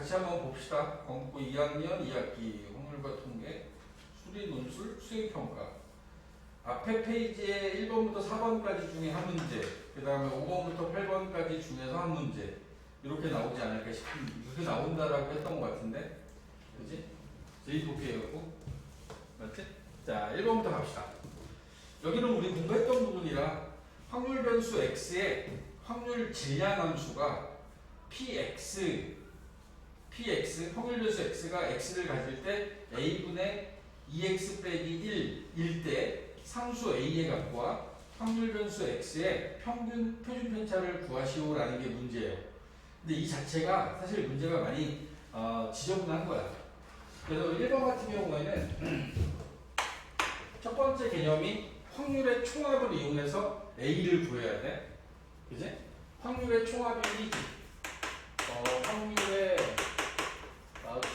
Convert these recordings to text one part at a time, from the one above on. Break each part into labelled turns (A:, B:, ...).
A: 같이 한번 봅시다. 공부 2학년 2학기 확률과 통계 수리 논술 수행평가. 앞에 페이지에 1번부터 4번까지 중에 한 문제, 그 다음에 5번부터 8번까지 중에서 한 문제, 이렇게 나오지 않을까 싶은데, 이렇게 나온다라고 했던 것 같은데, 그지? 저희 볼게요. 맞지? 자, 1번부터 갑시다. 여기는 우리 공부했던 부분이라 확률 변수 x의 확률 질량함수가 px 확률 변수 x가 x를 가질 때 a분의 2x 빼기 1일 때 상수 a의 값과 확률 변수 x의 평균 표준 편차를 구하시오라는 게 문제예요. 근데 이 자체가 사실 문제가 많이 지저분한 거야. 그래서 1번 같은 경우에는 첫 번째 개념이 확률의 총합을 이용해서 a를 구해야 돼. 그지? 확률의 총합이 1이지. 확률의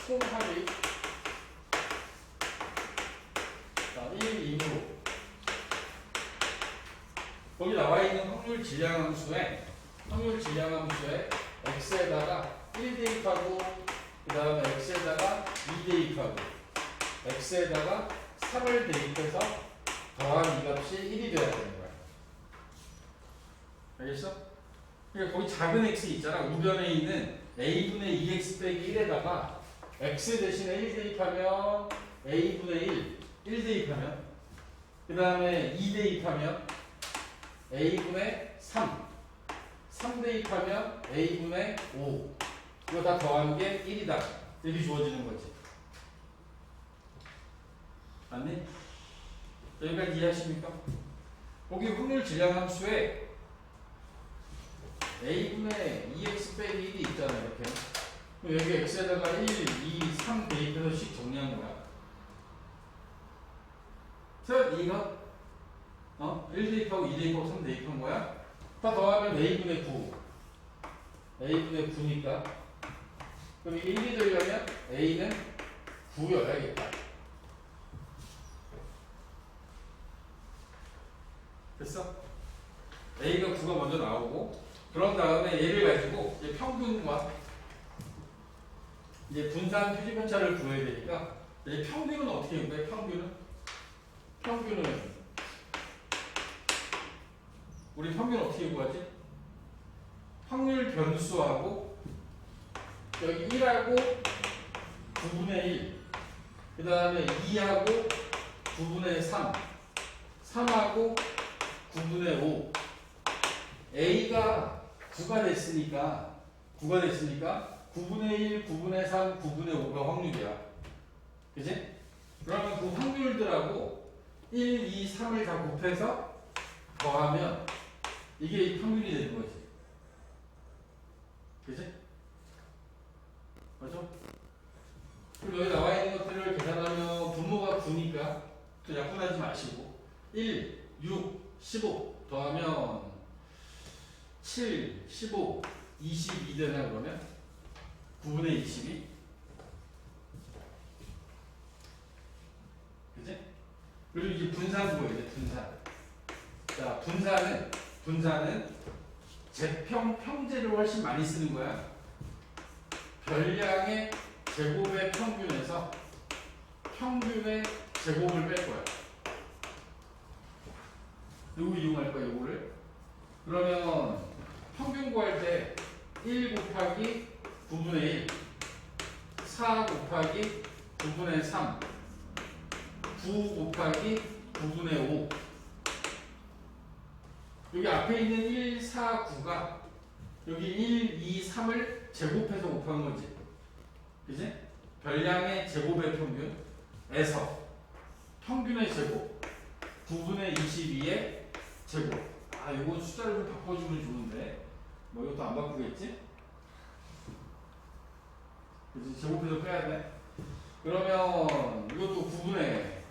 A: 총합이 1, 2로 거기 나와 있는 확률 질량함수에 x에다가 1 대입하고 그 다음에 x에다가 2 대입하고 x에다가 3을 대입해서 더한 이 값이 1이 돼야 되는 거야. 알겠어? 그러니까 거기 작은 x 있잖아. 우변에 있는 a분의 2x 빼기 1에다가 x 대신에 1 대입하면 a분의 1 대입하면 그 다음에 2 대입하면 a분의 3 대입하면 a분의 5 이거 다 더한 게 1이다. 이렇게 주어지는 거지. 맞니? 여기까지 이해하십니까? 거기 확률 질량함수에 a분의 2x 빼기 1이 있잖아. 이렇게 여기 x에다가 1, 2, 3 대입해서 식 정리한 거야. 자, 이거 1 대입하고 2 대입하고 3 대입한 거야. 다 더하면 a분의 9니까 그럼 1이 되려면 a는 9여야겠다. 됐어? a가 9가 먼저 나오고 그런 다음에 얘를 가지고 이제 평균과 이제 분산 표준 편차를 구해야 되니까 이제 평균은 어떻게 구해? 평균은 우리 평균 어떻게 구하지? 확률 변수하고 여기 1하고 9분의 1 그 다음에 2하고 9분의 3하고 9분의 5 a가 9가 됐으니까 9분의 1, 9분의 3, 9분의 5가 확률이야. 그지? 그러면 그 확률들하고 1, 2, 3을 다 곱해서 더하면 이게 평균이 되는 거지. 그지? 맞죠? 그럼 여기 나와 있는 것들을 계산하면 분모가 9니까 또 약분하지 마시고 1, 6, 15 더하면 7, 15, 22 되나 그러면? 9분의 22? 그지? 그리고 이제 분산 구해야 돼, 분산. 자, 분산은 평제를 훨씬 많이 쓰는 거야. 별량의 제곱의 평균에서 평균의 제곱을 뺄 거야. 요거 이용할 거야, 요거를. 그러면 평균 구할 때 1 곱하기 9분의 1 4 곱하기 9분의 3 9 곱하기 9분의 5 여기 앞에 있는 1, 4, 9가 여기 1, 2, 3을 제곱해서 곱한 거지. 그지? 별량의 제곱의 평균에서 평균의 제곱 9분의 22의 제곱. 아, 이건 숫자를 좀 바꿔주면 좋은데 뭐 이것도 안 바꾸겠지? 그치? 제곱해서 빼야 돼. 그러면 이것도 9분의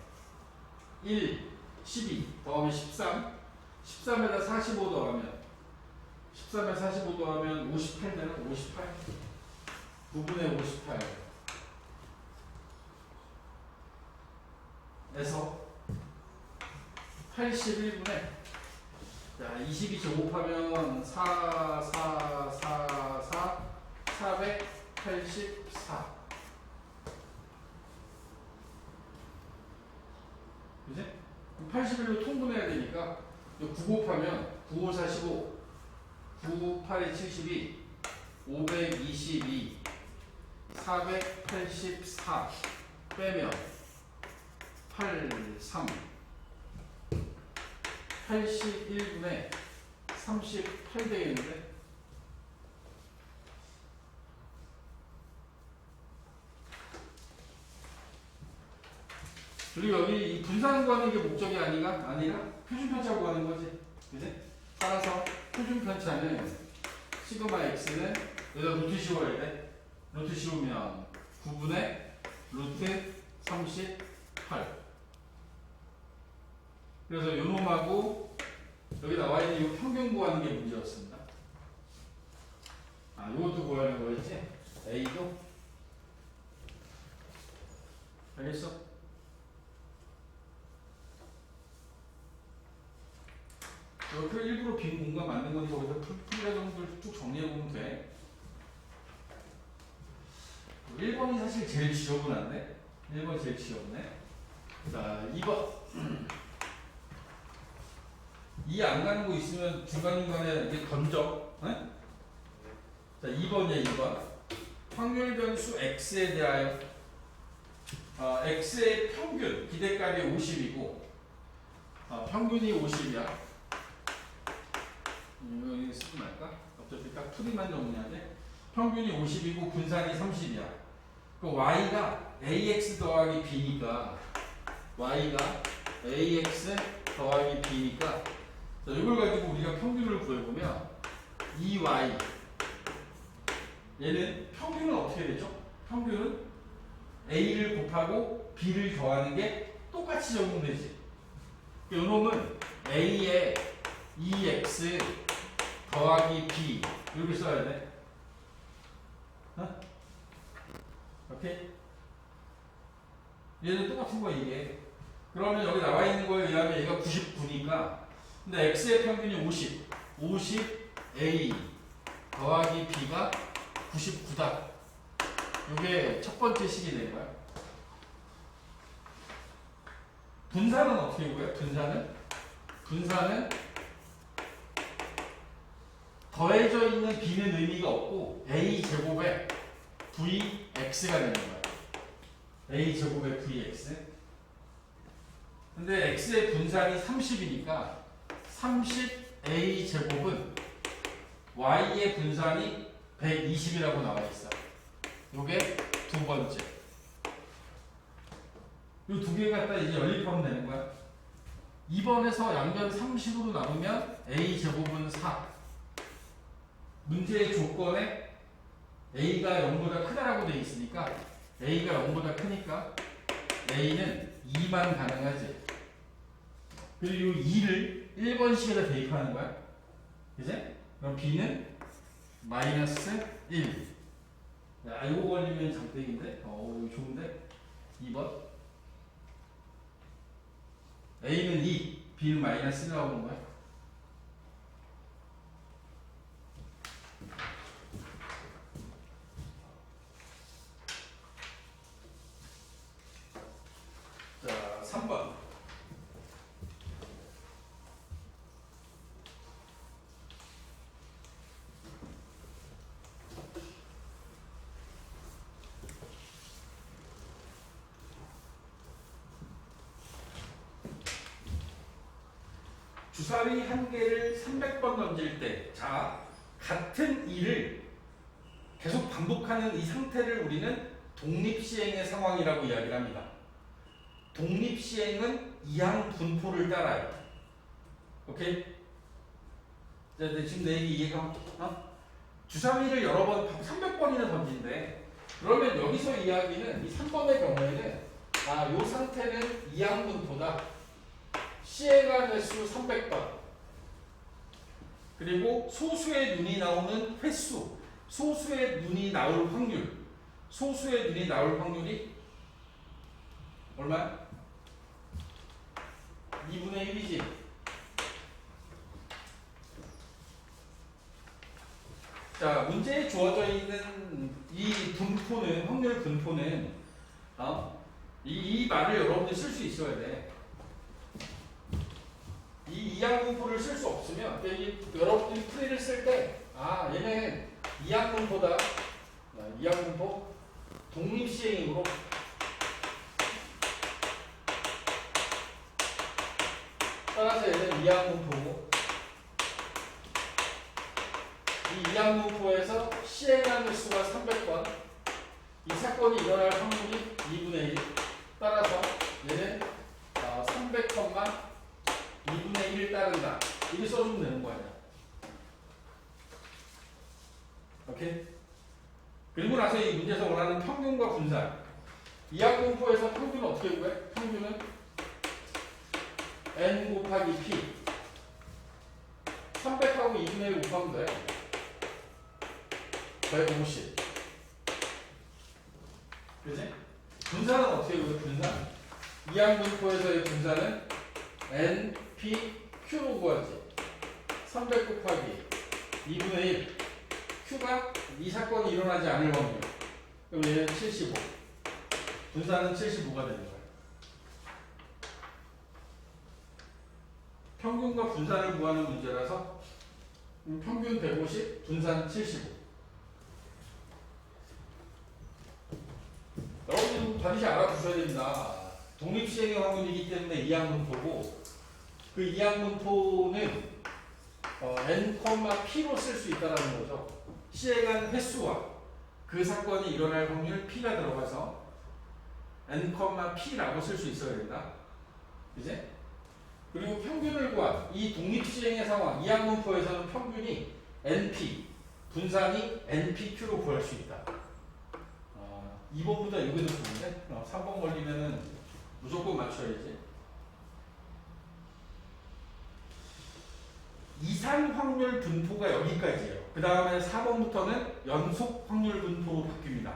A: 1, 12 더하면 13 13에다 45 더하면 13에 45 더하면 58 되나? 58 9분의 58 에서 81분의 자, 22 제곱하면 4, 4, 4, 4, 400, 84. 그지? 81로 통분해야 되니까 9 곱하면 9, 5, 4, 15, 9, 8에 72, 522, 484 빼면 83, 81분의 38 되겠는데? 그리고 여기 이 분산 구하는 게 목적이 아니라 표준 편차 구하는 거지. 그지? 따라서 표준 편차는 시그마 x는 여기다 루트 씌워야 돼. 루트 씌우면 9분의 루트 38. 그래서 요 놈하고 여기 나와 있는 이 평균 구하는 게 문제였습니다. 아, 요것도 구하는 거였지? A도? 알겠어? 이렇게 일부러 빈 공간 만든 건데 거기서 풀이라 정도를 쭉 정리해보면 돼. 1번이 사실 제일 지저분한데? 1번 제일 지저분해. 자, 2번. 이 안 가는 거 있으면 중간중간에 이렇게 던져. 네? 자, 2번이야, 2번. 확률 변수 x에 대하여 x의 평균, 기대값이 50이고 평균이 50이야. 이거 쓰지 말까? 어차피 딱 풀이만 정리해야 돼. 평균이 50이고 분산이 30이야. 그 y가 ax 더하기 b니까 y가 ax 더하기 b니까 자, 이걸 가지고 우리가 평균을 구해보면 2y 얘는 평균은 어떻게 되죠? 평균은 a를 곱하고 b를 더하는 게 똑같이 적용되지. 이 놈은 a에 2x 더하기 b 이렇게 써야 돼. 어? 오케이? 얘는 똑같은 거야 이게. 그러면 여기 나와 있는 거에 의하면 얘가 99니까 근데 x의 평균이 50 a 더하기 b가 99다. 이게 첫 번째 식이 된 거야. 분산은 어떻게 구해? 분산은 더해져 있는 b는 의미가 없고 a 제곱에 vx가 되는 거야. a 제곱에 vx. 근데 x의 분산이 30이니까 30a 제곱은 y의 분산이 120이라고 나와 있어. 요게 두 번째. 요 두 개 갖다 이제 연립하면 되는 거야. 2번에서 양변 30으로 나누면 a 제곱은 4. 문제의 조건에 a가 0보다 크다라고 되어 있으니까 a가 0보다 크니까 a는 2만 가능하지. 그리고 2를 1번식에다 대입하는 거야. 그치? 그럼 b는 마이너스 1. 야, 이거 걸리면 장땡인데? 이거 좋은데? 2번. a는 2, b는 마이너스 1 나오는 거야. 자, 3번. 주사위 한 개를 300번 던질 때, 자, 같은 일을 계속 반복하는 이 상태를 우리는 독립시행의 상황이라고 이야기를 합니다. 독립시행은 이항 분포를 따라요. 오케이? 자, 지금 내 얘기 이해가? 주사위를 여러 번, 300번이나 던진대. 그러면 여기서 이야기는, 이 3번의 경우에는, 요 상태는 이항 분포다. 시행한 횟수 300번. 그리고 소수의 눈이 나오는 횟수, 소수의 눈이 나올 확률, 소수의 눈이 나올 확률이 얼마야? 2분의 1이지. 자, 문제에 주어져 있는 이 분포는 확률 분포는 이 말을 여러분들이 쓸 수 있어야 돼. 이 이항분포를 쓸 수 없으면 여러분들이 풀이를 쓸 때 얘는 이항분포다. 이항분포 독립시행이므로 따라서 얘는 이항분포고 이 이항분포에서 시행한 횟수가 300번 이 사건이 일어날 확률이 2분의 1 따라서 얘는 300건만 2분의 1을 따른다. 이게 써주면 되는 거야. 오케이? 그리고 나서 이 문제에서 원하는 평균과 분산. 이항분포에서 평균은 어떻게 구해? 평균은 n 곱하기 p 300하고 2분의 1 곱하면 돼. 150. 그지? 분산은 어떻게 구해? 분산. 이항분포에서의 분산은 n, p, q로 구하지. 300 곱하기 2분의 1. q가 이 사건이 일어나지 않을 확률. 그럼 얘는 75. 분산은 75가 되는 거야. 평균과 분산을 구하는 문제라서 평균 150, 분산 75. 여러분 반드시 알아두셔야 됩니다. 독립시행의 확률이기 때문에 이항분포고 그 이항분포는 n, p로 쓸 수 있다는 거죠. 시행한 횟수와 그 사건이 일어날 확률 p가 들어가서 n, p라고 쓸 수 있어야 된다. 그지? 그리고 평균을 구한 이 독립시행의 상황, 이항분포에서는 평균이 np, 분산이 npq로 구할 수 있다. 2번보다 이게 더 좋은데? 3번 걸리면은 무조건 맞춰야지. 이상 확률 분포가 여기까지예요. 그 다음에 4번부터는 연속 확률 분포로 바뀝니다.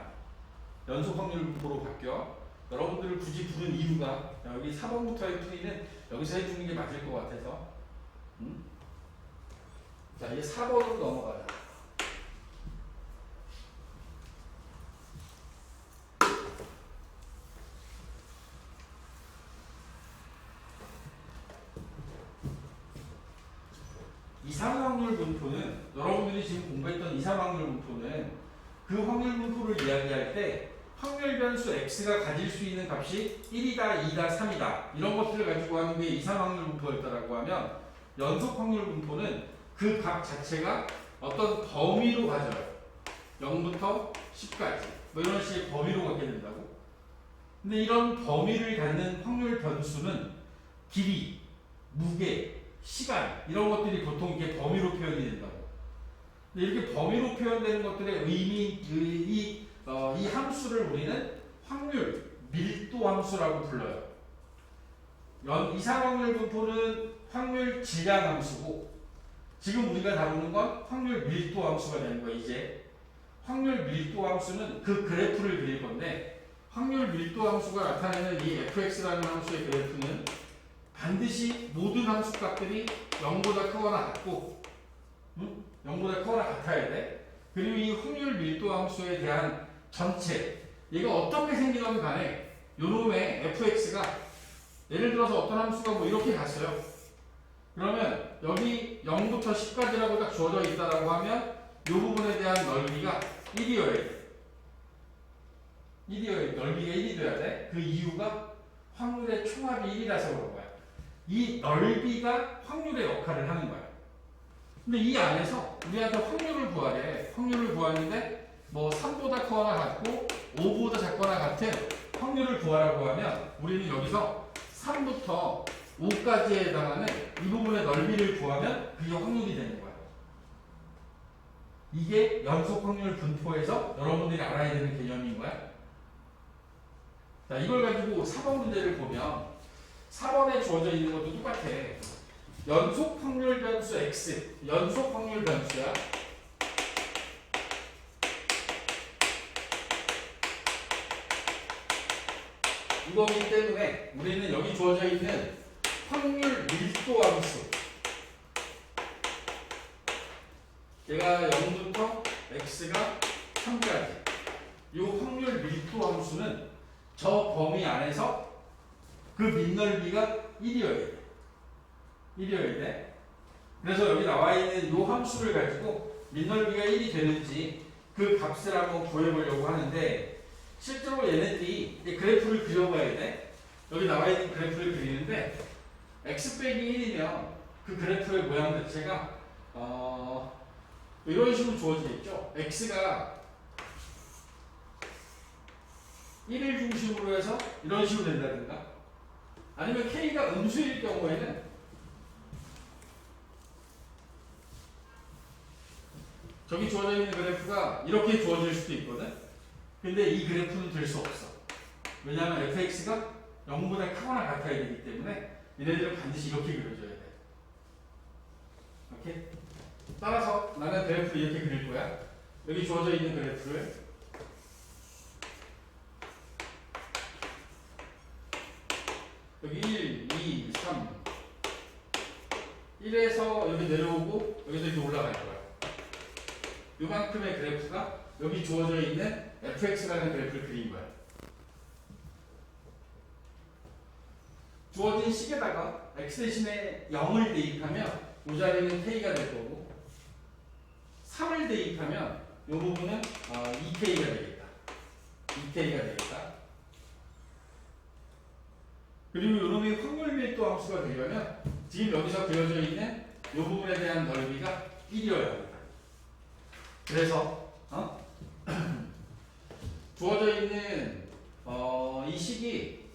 A: 연속 확률 분포로 바뀌어. 여러분들을 굳이 부른 이유가 여기 4번부터의 풀이는 여기서 해주는 게 맞을 것 같아서. 자, 이제 4번으로 넘어가자. 이상확률 분포는 여러분들이 지금 공부했던 이상확률 분포는 그 확률 분포를 이야기할 때 확률 변수 x가 가질 수 있는 값이 1이다, 2다, 3이다 이런 것들을 가지고 하는 게 이상확률 분포였다라고 하면 연속 확률 분포는 그 값 자체가 어떤 범위로 가져요. 0부터 10까지 뭐 이런 식의 범위로 갖게 된다고. 근데 이런 범위를 갖는 확률 변수는 길이, 무게, 시간 이런 것들이 보통 이게 범위로 표현이 된다고. 근데 이렇게 범위로 표현되는 것들의 의미, 이 함수를 우리는 확률, 밀도 함수라고 불러요. 이상확률 분포는 확률 질량 함수고 지금 우리가 다루는 건 확률 밀도 함수가 되는 거예요. 이제 확률 밀도 함수는 그 그래프를 그릴 건데 확률 밀도 함수가 나타내는 이 fx라는 함수의 그래프는 반드시 모든 함수 값들이 0보다 크거나 같고 0보다 크거나 같아야 돼. 그리고 이 확률 밀도 함수에 대한 전체 얘가 어떻게 생기든 간에 요놈의 fx가 예를 들어서 어떤 함수가 뭐 이렇게 갔어요. 그러면 여기 0부터 10까지라고 딱 주어져 있다라고 하면 이 부분에 대한 넓이가 1이어야 돼. 1이어야 돼. 넓이가 1이 돼야 돼. 그 이유가 확률의 총합이 1이라서 그런 거야. 이 넓이가 확률의 역할을 하는 거야. 근데 이 안에서 우리한테 확률을 구하래. 확률을 구하는데 뭐 3보다 크거나 같고 5보다 작거나 같은 확률을 구하라고 하면 우리는 여기서 3부터 5까지에 해당하는 이 부분의 넓이를 구하면 그게 확률이 되는 거야. 이게 연속 확률 분포에서 여러분들이 알아야 되는 개념인 거야. 자, 이걸 가지고 4번 문제를 보면 4번에 주어져 있는 것도 똑같아. 연속 확률 변수 x, 연속 확률 변수야. 이거기 때문에 우리는 여기 주어져 있는 확률 밀도 함수 얘가 0부터 x가 3까지 이 확률 함수는 저 범위 안에서 그 밑넓이가 1이어야 돼. 1이어야 돼. 그래서 여기 나와 있는 이 함수를 가지고 밑넓이가 1이 되는지 그 값을 한번 구해보려고 하는데, 실제로 얘네들이 이제 그래프를 그려봐야 돼. 여기 나와 있는 그래프를 그리는데 x 빼기 1이면 그 그래프의 모양 자체가 이런 식으로 주어져 있죠. x가 1을 중심으로 해서 이런 식으로 된다든가, 아니면 k가 음수일 경우에는 저기 주어져 있는 그래프가 이렇게 주어질 수도 있거든. 근데 이 그래프는 될 수 없어. 왜냐하면 fx가 0보다 크거나 같아야 되기 때문에 얘네들은 반드시 이렇게 그려줘야 돼. 오케이? 따라서 나는 그래프를 이렇게 그릴 거야. 여기 주어져 있는 그래프를 여기 1, 2, 3 1에서 여기 내려오고 여기서 이렇게 올라갈 거야. 요만큼의 그래프가 여기 주어져 있는 fx라는 그래프를 그린 거야. 주어진 식에다가 x 대신에 0을 대입하면 이 자리는 k가 될 거고, 3을 대입하면 이 부분은 2k가 되겠다. 2k가 되겠다. 그리고 이놈의 확률 밀도 함수가 되려면 지금 여기서 그려져 있는 이 부분에 대한 넓이가 1이어야 합니다. 그래서 주어져 있는 이 식이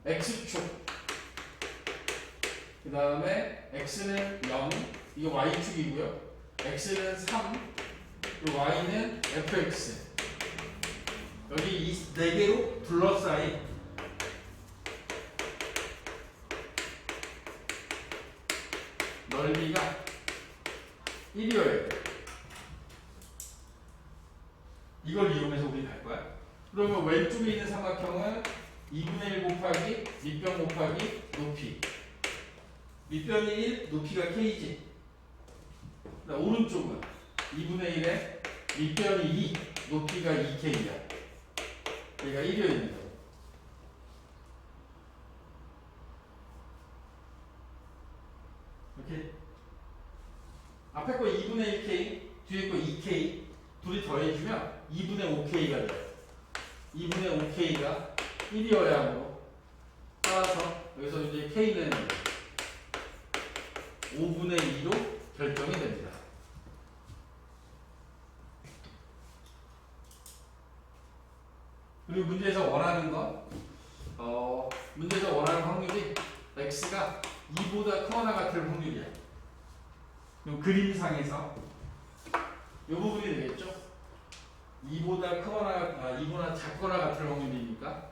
A: x축, 그 다음에 x는 0, 이거 y축이고요. x는 3, 그리고 y는 fx. 여기 이 4개로 둘러싸인 넓이가 1이어야 돼. 이걸 이용해서 우리 갈 거야. 그러면 왼쪽에 있는 삼각형은 2분의 1 곱하기 밑변 곱하기 높이. 밑변이 1, 높이가 k지. 오른쪽은 2분의 1에 밑변이 2, 높이가 2k야. 얘가 1이어야 된다. 이렇게 앞에 거 2분의 1k, 뒤에 거 2k 둘이 더해주면 2분의 5k가 돼요. 2분의 5k가 1이어야 하므로, 따라서 여기서 이제 k는 5분의 2로 결정이 됩니다. 그리고 문제에서 원하는 건 문제에서 원하는 확률이 x가 2보다 크거나 같을 확률이야. 그럼 그림상에서 이 부분이 되겠죠? 2보다 크거나 2보다 작거나 같을 확률이니까,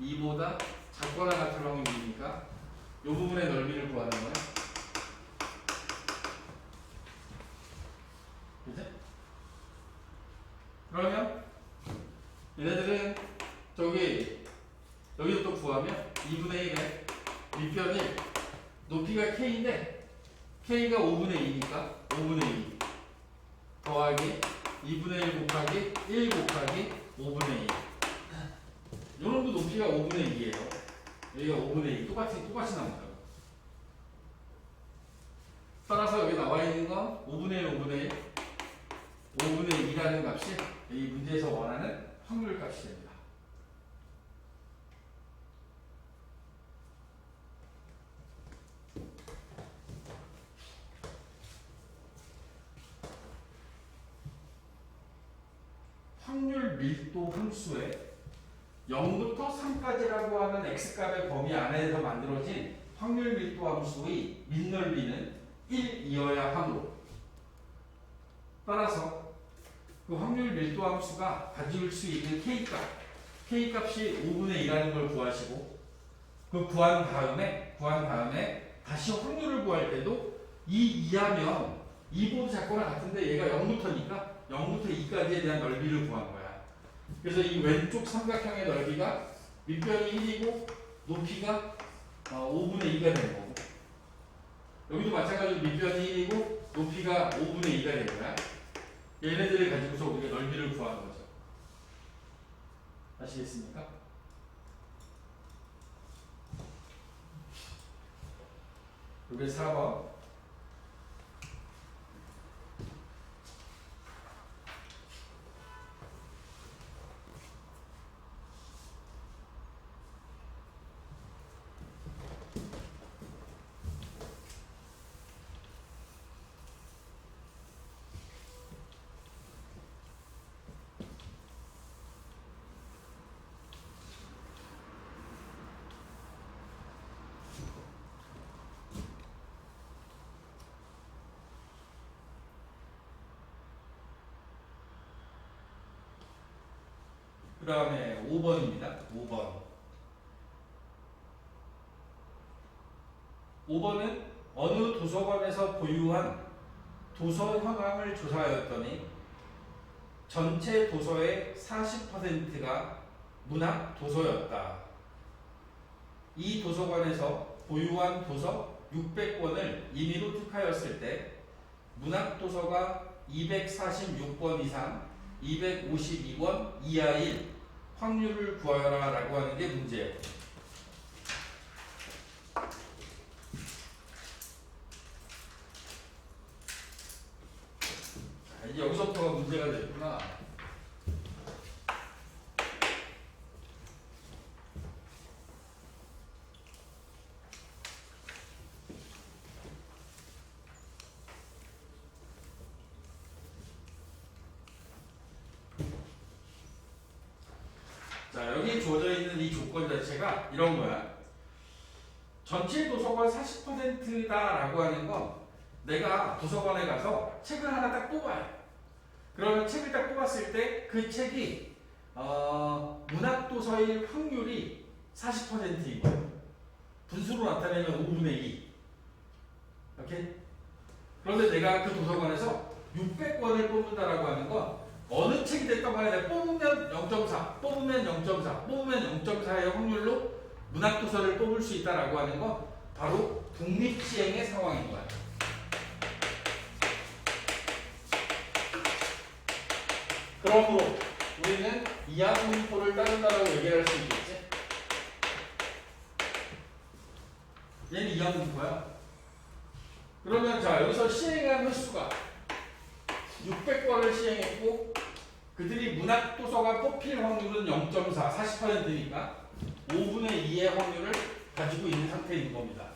A: 2보다 작거나 같을 확률이니까 이 부분의 넓이를 구하는 거야. 그치? 그러면 얘네들은 여기도 또 구하면 2분의 1에 밑변이 높이가 k인데 k가 5분의 2니까 5분의 2 더하기 2분의 1 곱하기 1 곱하기 5분의 2. 요놈도 높이가 5분의 2예요. 여기가 5분의 2 똑같이 나온다. 따라서 여기 나와 있는 건 5분의 1, 5분의 1, 5분의 2라는 값이 이 문제에서 원하는 확률 값이 됩니다. 확률 밀도 함수에 0부터 3까지라고 하는 x값의 범위 안에서 만들어진 확률 밀도 함수의 밑넓이는 1이어야 하므로, 따라서 그 확률 밀도 함수가 가질 수 있는 k값이 5분의 2라는 걸 구하시고, 그 구한 다음에 다시 확률을 구할 때도 2 이하면 2보다 작거나 같은데 얘가 0부터니까 0부터 2까지에 대한 넓이를 구한 거야. 그래서 이 왼쪽 삼각형의 넓이가 밑변이 1이고 높이가 5분의 2가 되는 거고, 여기도 마찬가지로 밑변이 1이고 높이가 5분의 2가 되는 거야. 얘네들을 가지고서 우리가 넓이를 구하는 거죠. 아시겠습니까? 이게 4번. 그 다음에 5번입니다. 5번. 5번은 어느 도서관에서 보유한 도서 현황을 조사하였더니 전체 도서의 40%가 문학 도서였다. 이 도서관에서 보유한 도서 600권을 임의로 택하였을 때 문학 도서가 246권 이상 252권 이하일 확률을 구하여라 라고 하는 게 문제예요. 이제 여기서부터가 문제가 됐구나. 자, 여기 주어져 있는 이 조건 자체가 이런 거야. 전체 도서관 40%다라고 하는 건 내가 도서관에 가서 책을 하나 딱 뽑아요. 그러면 책을 딱 뽑았을 때 그 책이 문학도서일 확률이 40%인 거예요. 분수로 나타내면 5분의 2. 오케이? 그런데 내가 그 도서관에서 600권을 뽑는다라고 하는 건 어느 책이 됐던 간에 뽑으면 0.4, 뽑으면 0.4, 뽑으면 0.4의 확률로 문학도서를 뽑을 수 있다라고 하는 건 바로 독립시행의 상황인 거야. 그러므로 우리는 이하분포를 따른다라고 얘기할 수 있겠지? 얘는 이하분포야. 그러면 자, 여기서 시행한 횟수가 600권을 시행했고 그들이 문학도서가 뽑힐 확률은 0.4, 40%니까 5분의 2의 확률을 가지고 있는 상태인 겁니다.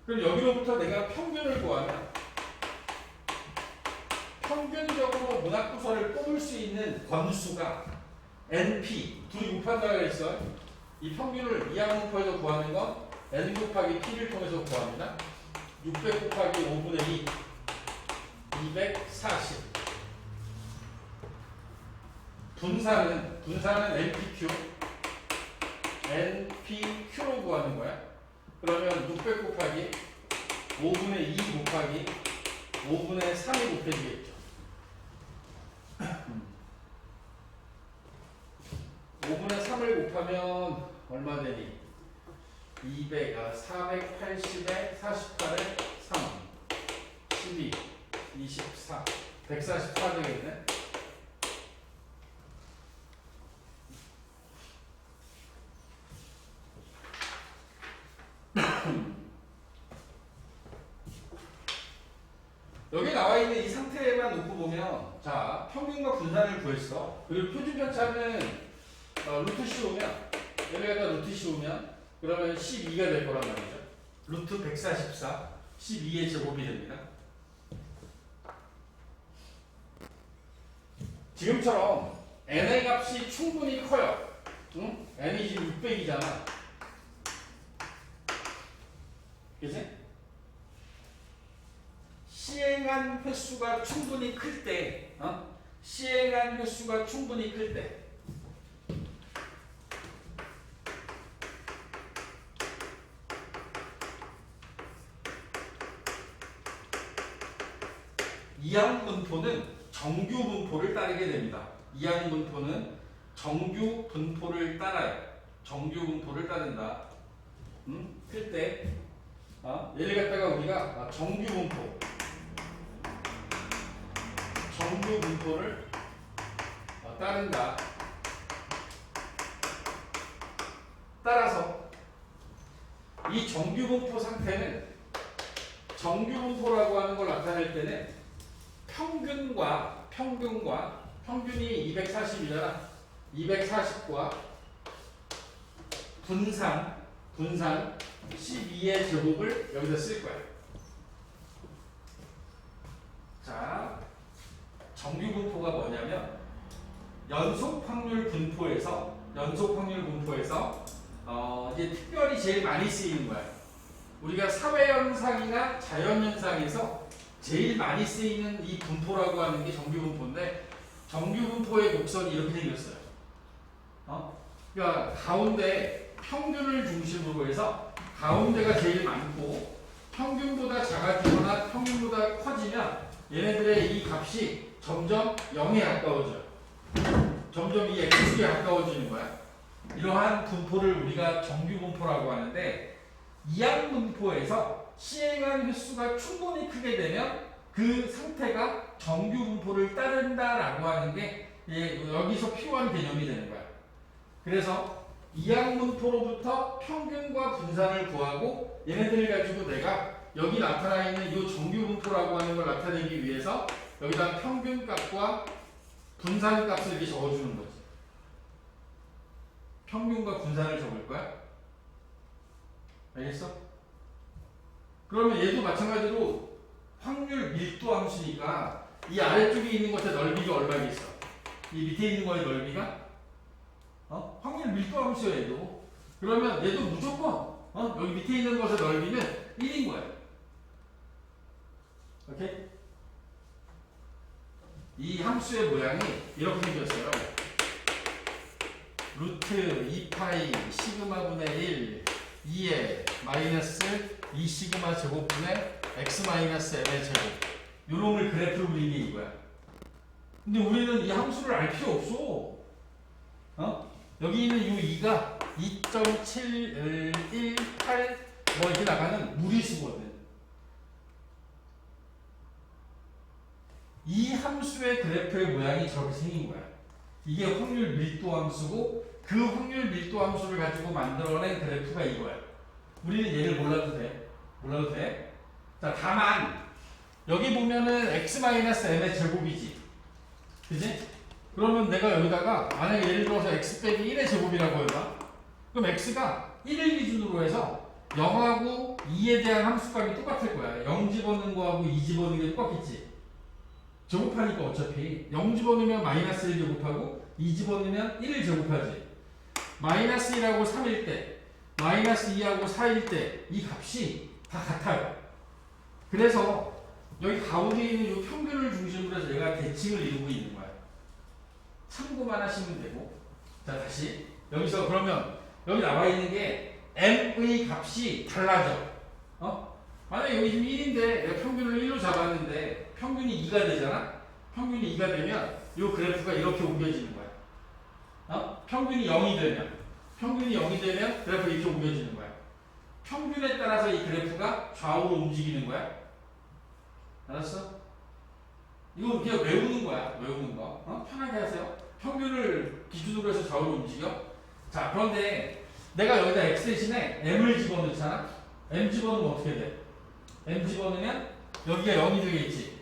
A: 그럼 여기로부터 내가 평균을 구하면 평균적으로 문학도서를 뽑을 수 있는 권수가 NP, 둘이 곱한다고 했어요. 이 평균을 이하분포에서 구하는 건 N 곱하기 P를 통해서 구합니다. 600 곱하기 5분의 2, 240. 분산은 NPQ, NPQ로 구하는 거야. 그러면 600 곱하기 5분의 2 곱하기 5분의 3이 곱해지겠죠. 5분의 3을 곱하면 얼마 되니? 480에 48에 3, 12, 24, 144 되겠네. 여기 나와 있는 이 상태만 놓고 보면, 자, 평균과 분산을 구했어. 그리고 표준 편차는 루트 씌우면, 여기에다 루트 씌우면, 그러면 12가 될 거란 말이죠. 루트 144, 12의 제곱이 됩니다. 지금처럼 n의 값이 충분히 커요. 응? n이 지금 600이잖아. 그치? 시행한 횟수가 충분히 클 때, 시행한 횟수가 충분히 클 때, 이항분포는 정규분포를 따르게 됩니다. 이항분포는 정규분포를 따라요. 정규분포를 따른다. 클 때, 얘를 갖다가 우리가 정규분포를 따른다. 따라서 이 정규분포 상태는 정규분포라고 하는 걸 나타낼 때는 평균이 240이잖아. 240과 분산 12의 제곱을 여기다 쓸 거야. 자, 정규분포가 뭐냐면 연속 확률 분포에서 이제 특별히 제일 많이 쓰이는 거야. 우리가 사회현상이나 자연현상에서 제일 많이 쓰이는 이 분포라고 하는 게 정규분포인데, 정규분포의 곡선이 이렇게 생겼어요. 그러니까 가운데 평균을 중심으로 해서 가운데가 제일 많고 평균보다 작아지거나 평균보다 커지면 얘네들의 이 값이 점점 0에 가까워져요. 점점 이 x축에 가까워지는 거야. 이러한 분포를 우리가 정규분포라고 하는데, 이항분포에서 시행한 횟수가 충분히 크게 되면 그 상태가 정규분포를 따른다라고 하는 게 여기서 필요한 개념이 되는 거야. 그래서 이항분포로부터 평균과 분산을 구하고 얘네들을 가지고 내가 여기 나타나 있는 이 정규분포라고 하는 걸 나타내기 위해서 여기다 평균값과 분산값을 이렇게 적어주는 거지. 평균과 분산을 적을 거야. 알겠어? 그러면 얘도 마찬가지로 확률 밀도 함수니까 이 아래쪽에 있는 것의 넓이가 얼마겠어? 이 밑에 있는 거의 넓이가? 확률 밀도 함수야 얘도. 그러면 얘도 무조건 여기 밑에 있는 것의 넓이는 1인 거야. 오케이? 이 함수의 모양이 이렇게 생겼어요. 루트 2파이 시그마분의 1 2에 마이너스 2 시그마 제곱분의 x 마이너스 m의 제곱, 요놈을 그래프로 그린 게 이거야. 근데 우리는 이 함수를 알 필요 없어. 여기 있는 이 2가 2.718 뭐 이렇게 나가는 무리수거든. 이 함수의 그래프의 모양이 저렇게 생긴 거야. 이게 확률 밀도 함수고, 그 확률 밀도 함수를 가지고 만들어낸 그래프가 이거야. 우리는 얘를 몰라도 돼. 자, 다만 여기 보면은 x-m의 제곱이지. 그지? 그러면 내가 여기다가 만약에 예를 들어서 x 빼기 1의 제곱이라고 해봐. 그럼 x가 1을 기준으로 해서 0하고 2에 대한 함수값이 똑같을 거야. 0 집어넣는 거하고 2 집어넣는 게 똑같겠지. 제곱하니까 어차피 0 집어넣으면 마이너스 1 제곱하고 2 집어넣으면 1을 제곱하지. 마이너스 1하고 3일 때, 마이너스 2하고 4일 때 이 값이 다 같아요. 그래서 여기 가운데 있는 이 평균을 중심으로 해서 얘가 대칭을 이루고 있는 거야. 참고만 하시면 되고. 자, 다시 여기서 그러면 여기 나와 있는 게 m의 값이 달라져. 만약에 여기 지금 1인데 내가 평균을 1로 잡았는데 평균이 2가 되잖아. 평균이 2가 되면 이 그래프가 이렇게 옮겨지는 거야. 평균이 0이 되면 그래프가 이렇게 옮겨지는 거야. 평균에 따라서 이 그래프가 좌우로 움직이는 거야. 알았어? 이거 그냥 외우는 거야. 외우는 거. 편하게 하세요. 평균을 기준으로 해서 좌우로 움직여. 자, 그런데 내가 여기다 x 대신에 m을 집어넣잖아. m 집어넣으면 어떻게 돼? m 집어넣으면 여기가 0이 되겠지.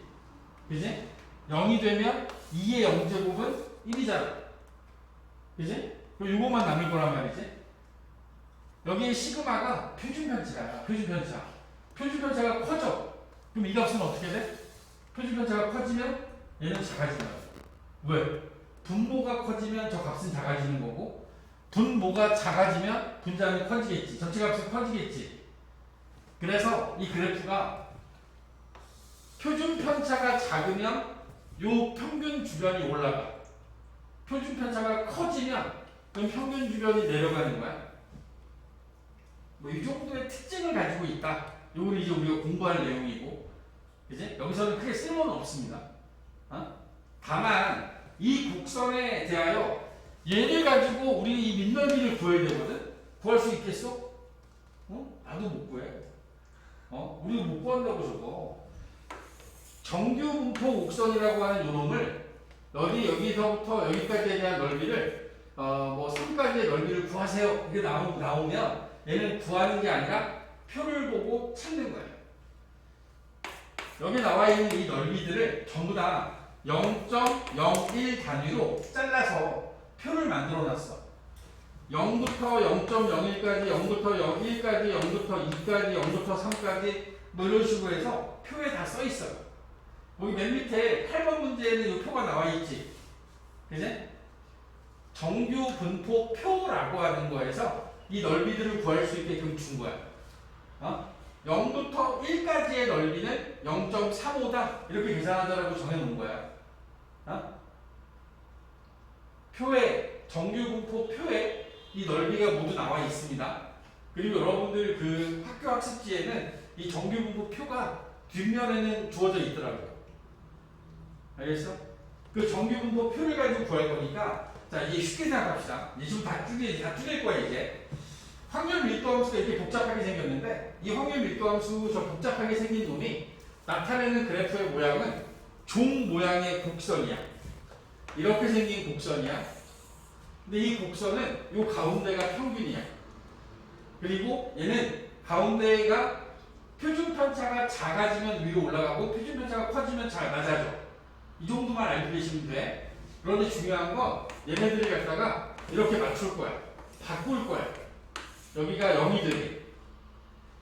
A: 그지? 0이 되면 2의 0제곱은 1이잖아. 그지? 그럼 이거만 남을 거란 말이지. 여기에 시그마가 표준편차야. 표준편차가 커져. 그럼 이 값은 어떻게 돼? 표준편차가 커지면 얘는 작아지는 거야. 왜? 분모가 커지면 저 값은 작아지는 거고, 분모가 작아지면 분자는 커지겠지. 전체 값은 커지겠지. 그래서 이 그래프가 표준편차가 작으면 요 평균 주변이 올라가. 표준편차가 커지면 그럼 평균 주변이 내려가는 거야. 뭐 이 정도의 특징을 가지고 있다. 요거는 이제 우리가 공부할 내용이고, 이제 여기서는 크게 쓸모는 없습니다. 다만 이 곡선에 대하여 얘를 가지고 우리 이 민넓이를 구해야 되거든. 구할 수 있겠어? 나도 못 구해. 우리도 못 구한다고 저거. 정규분포 곡선이라고 하는 요놈을 여기서부터 여기까지에 대한 넓이를 뭐 3까지의 넓이를 구하세요. 이게 나오면 얘는 구하는 게 아니라 표를 보고 찾는 거예요. 여기 나와 있는 이 넓이들을 전부 다 0.01 단위로 잘라서 표를 만들어 놨어. 0부터 0.01까지, 0부터 1까지, 0부터 2까지, 0부터 3까지 뭐 이런 식으로 해서 표에 다 써 있어요. 여기 맨 밑에 8번 문제에는 이 표가 나와 있지. 그지? 정규 분포 표라고 하는 거에서 이 넓이들을 구할 수 있게끔 준 거야. 0부터 1까지의 넓이는 0.35다. 이렇게 계산하자라고 정해놓은 거야. 표에, 정규분포 표에 이 넓이가 모두 나와 있습니다. 그리고 여러분들 그 학교 학습지에는 이 정규분포 표가 뒷면에는 주어져 있더라고요. 알겠어? 그 정규분포 표를 가지고 구할 거니까, 자, 이제 쉽게 생각합시다. 이제 지금 다 줄일 거야, 이제. 확률 밀도함수가 이렇게 복잡하게 생겼는데, 이 확률 밀도함수 저 복잡하게 생긴 놈이 나타내는 그래프의 모양은 종 모양의 곡선이야. 이렇게 생긴 곡선이야. 근데 이 곡선은 요 가운데가 평균이야. 그리고 얘는 가운데가 표준 편차가 작아지면 위로 올라가고 표준 편차가 커지면 낮아져. 이 정도만 알고 계시면 돼. 그런데 중요한 건 얘네들이 갖다가 이렇게 맞출 거야. 바꿀 거야. 여기가 0이 되게.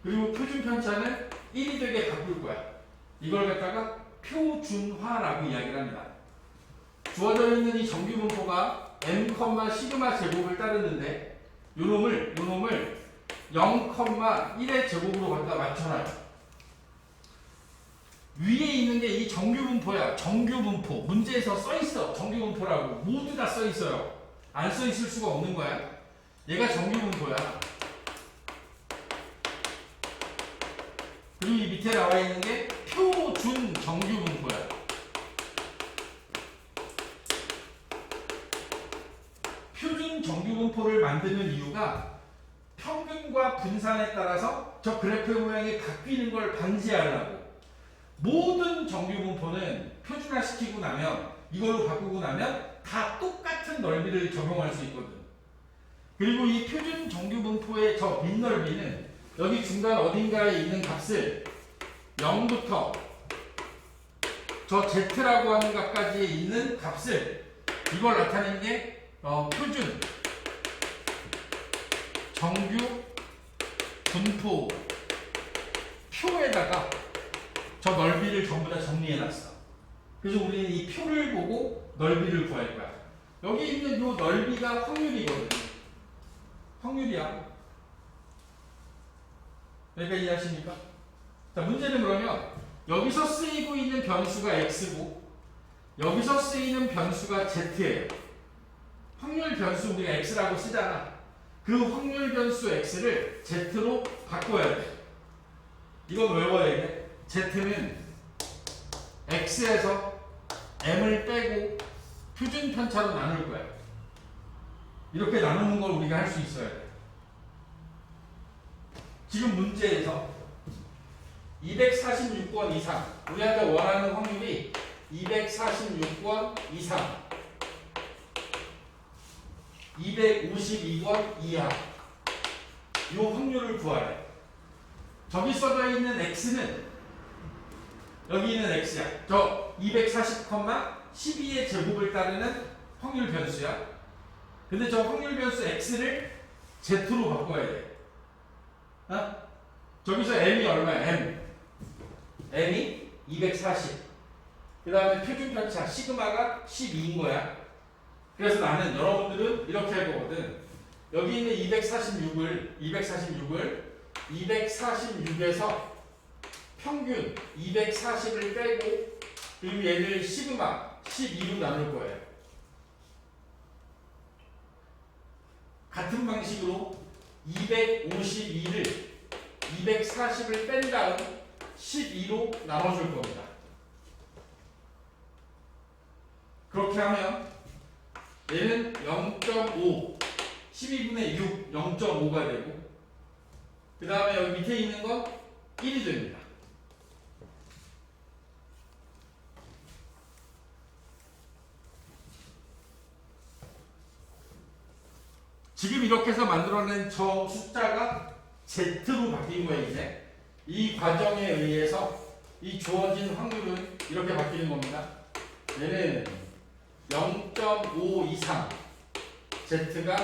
A: 그리고 표준 편차는 1이 되게 바꿀 거야. 이걸 갖다가 표준화라고 이야기를 합니다. 주어져 있는 이 정규분포가 m, 시그마 제곱을 따르는데 요놈을 0,1의 제곱으로 갖다 맞춰놔요. 위에 있는 게 이 정규분포야. 정규분포. 문제에서 써있어. 정규분포라고. 모두 다 써있어요. 안 써있을 수가 없는 거야. 얘가 정규분포야. 그리고 이 밑에 나와 있는 게 표준 정규분포야. 표준 정규분포를 만드는 이유가 평균과 분산에 따라서 저 그래프의 모양이 바뀌는 걸 방지하려고. 모든 정규분포는 표준화시키고 나면, 이걸로 바꾸고 나면 다 똑같은 넓이를 적용할 수 있거든. 그리고 이 표준 정규분포의 저 빈넓이는 여기 중간 어딘가에 있는 값을 0부터 저 z라고 하는 값까지에 있는 값을, 이걸 나타내는 게 표준 정규 분포 표에다가 저 넓이를 전부 다 정리해놨어. 그래서 우리는 이 표를 보고 넓이를 구할 거야. 여기 있는 이 넓이가 확률이거든. 확률이야. 여기까지 이해하십니까? 자, 문제는 그러면 여기서 쓰이고 있는 변수가 x고 여기서 쓰이는 변수가 z예요. 확률 변수 우리가 x라고 쓰잖아. 그 확률 변수 x를 z로 바꿔야 돼. 이건 외워야 돼. z는 x에서 m을 빼고 표준 편차로 나눌 거야. 이렇게 나누는 걸 우리가 할 수 있어야 돼. 지금 문제에서 246번 이상, 우리한테 원하는 확률이 246번 이상, 252번 이하, 이 확률을 구하래. 저기 써져 있는 x는, 여기 있는 x야. 저 240,12의 제곱을 따르는 확률 변수야. 근데 저 확률 변수 x를 z로 바꿔야 돼. 저기서 m이 얼마야? m이 240. 그 다음에 표준 편차 시그마가 12인 거야. 그래서 나는, 여러분들은 이렇게 할 거거든. 여기 있는 246을 246에서 평균 240을 빼고, 그리고 얘를 시그마 12로 나눌 거예요. 같은 방식으로 252를 240을 뺀 다음 12로 나눠줄 겁니다. 그렇게 하면 얘는 0.5, 12분의 6, 0.5가 되고, 그 다음에 여기 밑에 있는 건 1이 됩니다. 지금 이렇게 해서 만들어낸 저 숫자가 Z로 바뀐 거예요, 이제. 이 과정에 의해서 이 주어진 확률은 이렇게 바뀌는 겁니다. 얘는 0.5 이상, Z가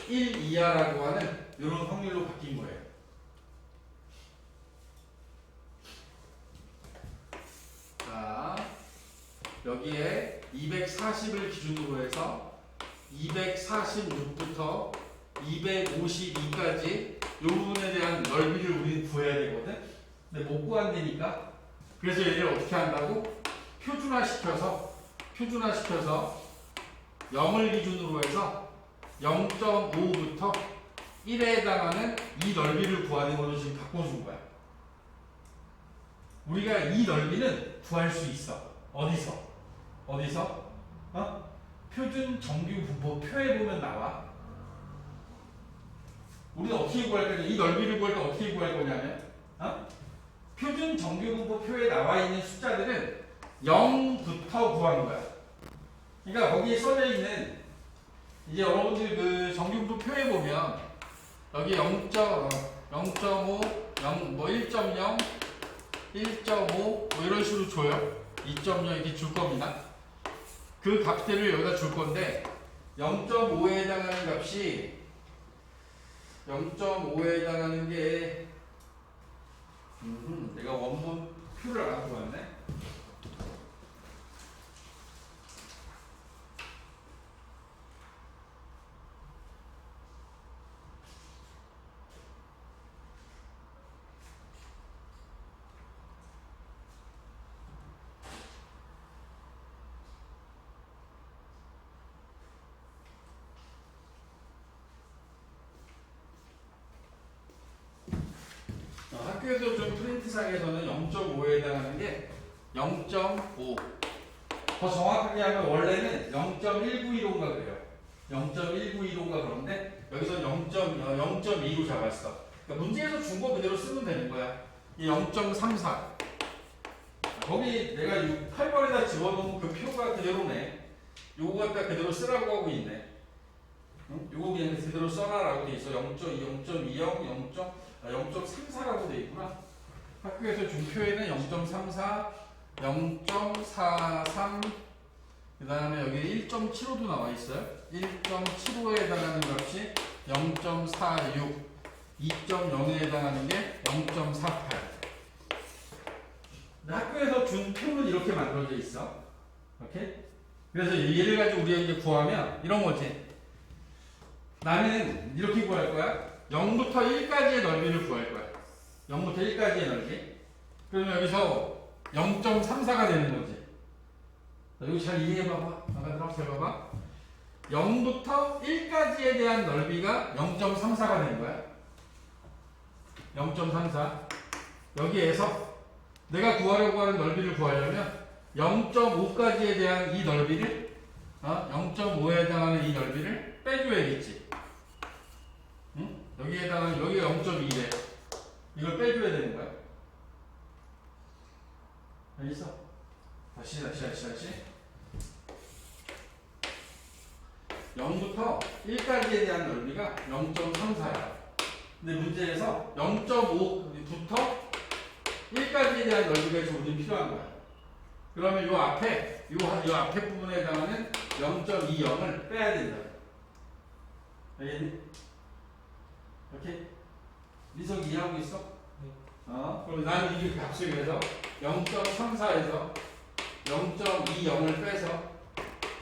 A: 1 이하라고 하는 이런 확률로 바뀐 거예요. 자, 여기에 240을 기준으로 해서 246부터 252까지 이 부분에 대한 넓이를 우리는 구해야 되거든. 근데 못 구한다니까. 그래서 얘를 어떻게 한다고? 표준화시켜서 0을 기준으로 해서 0.5부터 1에 해당하는 이 넓이를 구하는 걸로 지금 바꿔준 거야. 우리가 이 넓이는 구할 수 있어. 어디서? 표준 정규 분포 표에 보면 나와. 우리는 어떻게 구할 거냐? 이 넓이를 구할 때 어떻게 구할 거냐면, 표준 정규 분포 표에 나와 있는 숫자들은 0부터 구하는 거야. 그러니까 거기에 써져 있는 이제 여러분들 그 정규 분포 표에 보면 여기 0.5, 0, 뭐 1.0, 1.5 뭐 이런 식으로 줘요. 2.0 이렇게 줄 겁니다. 그 값들을 여기다 줄 건데 0.5에 해당하는 값이 0.5에 해당하는 게 내가 원본 표를 안 갖고 왔네. 학교에서 좀 프린트상에서는 0.5에 해당하는 게 0.5. 더 정확하게 하면 원래는 0.1915인가 그래요. 0.1915인가 그런데 여기서 0.2로 잡았어. 그러니까 문제에서 준 거 그대로 쓰면 되는 거야. 이 0.34. 거기 내가 8번에다 집어넣으면 그 표가 그대로네. 요거 갖다 그대로 쓰라고 하고 있네. 응? 요거 그냥 그대로 써라라고 돼 있어. 0.2, 0.20, 0.34라고 돼 있구나. 학교에서 준 표에는 0.34, 0.43, 그 다음에 여기 1.75도 나와 있어요. 1.75에 해당하는 값이 0.46, 2.0에 해당하는 게 0.48. 학교에서 준 표는 이렇게 만들어져 있어. 오케이? 그래서 얘를 가지고 우리가 이제 구하면 이런 거지. 나는 이렇게 구할 거야. 0부터 1까지의 넓이를 구할 거야. 0부터 1까지의 넓이. 그러면 여기서 0.34가 되는 거지. 자, 이거 잘 이해해봐봐. 나가들아, 잘 봐봐. 0부터 1까지에 대한 넓이가 0.34가 되는 거야. 0.34. 여기에서 내가 구하려고 하는 넓이를 구하려면 0.5까지에 대한 이 넓이를 0.5에 해당하는 이 넓이를 빼줘야겠지. 응? 여기에 해당하는 여기가 0.2래. 이걸 빼줘야 되는 거야. 알겠어? 다시. 0부터 1까지에 대한 넓이가 0.34야. 근데 문제에서 0.5부터 1까지에 대한 넓이가 이제 우리는 필요한 거야. 그러면 요 앞에 부분에 해당하는 0.20을 빼야 된다. 알겠니? 오케이? 민석이 이해하고 있어? 네. 그럼 나는 이 값을 그래서 0.34에서 0.20을 빼서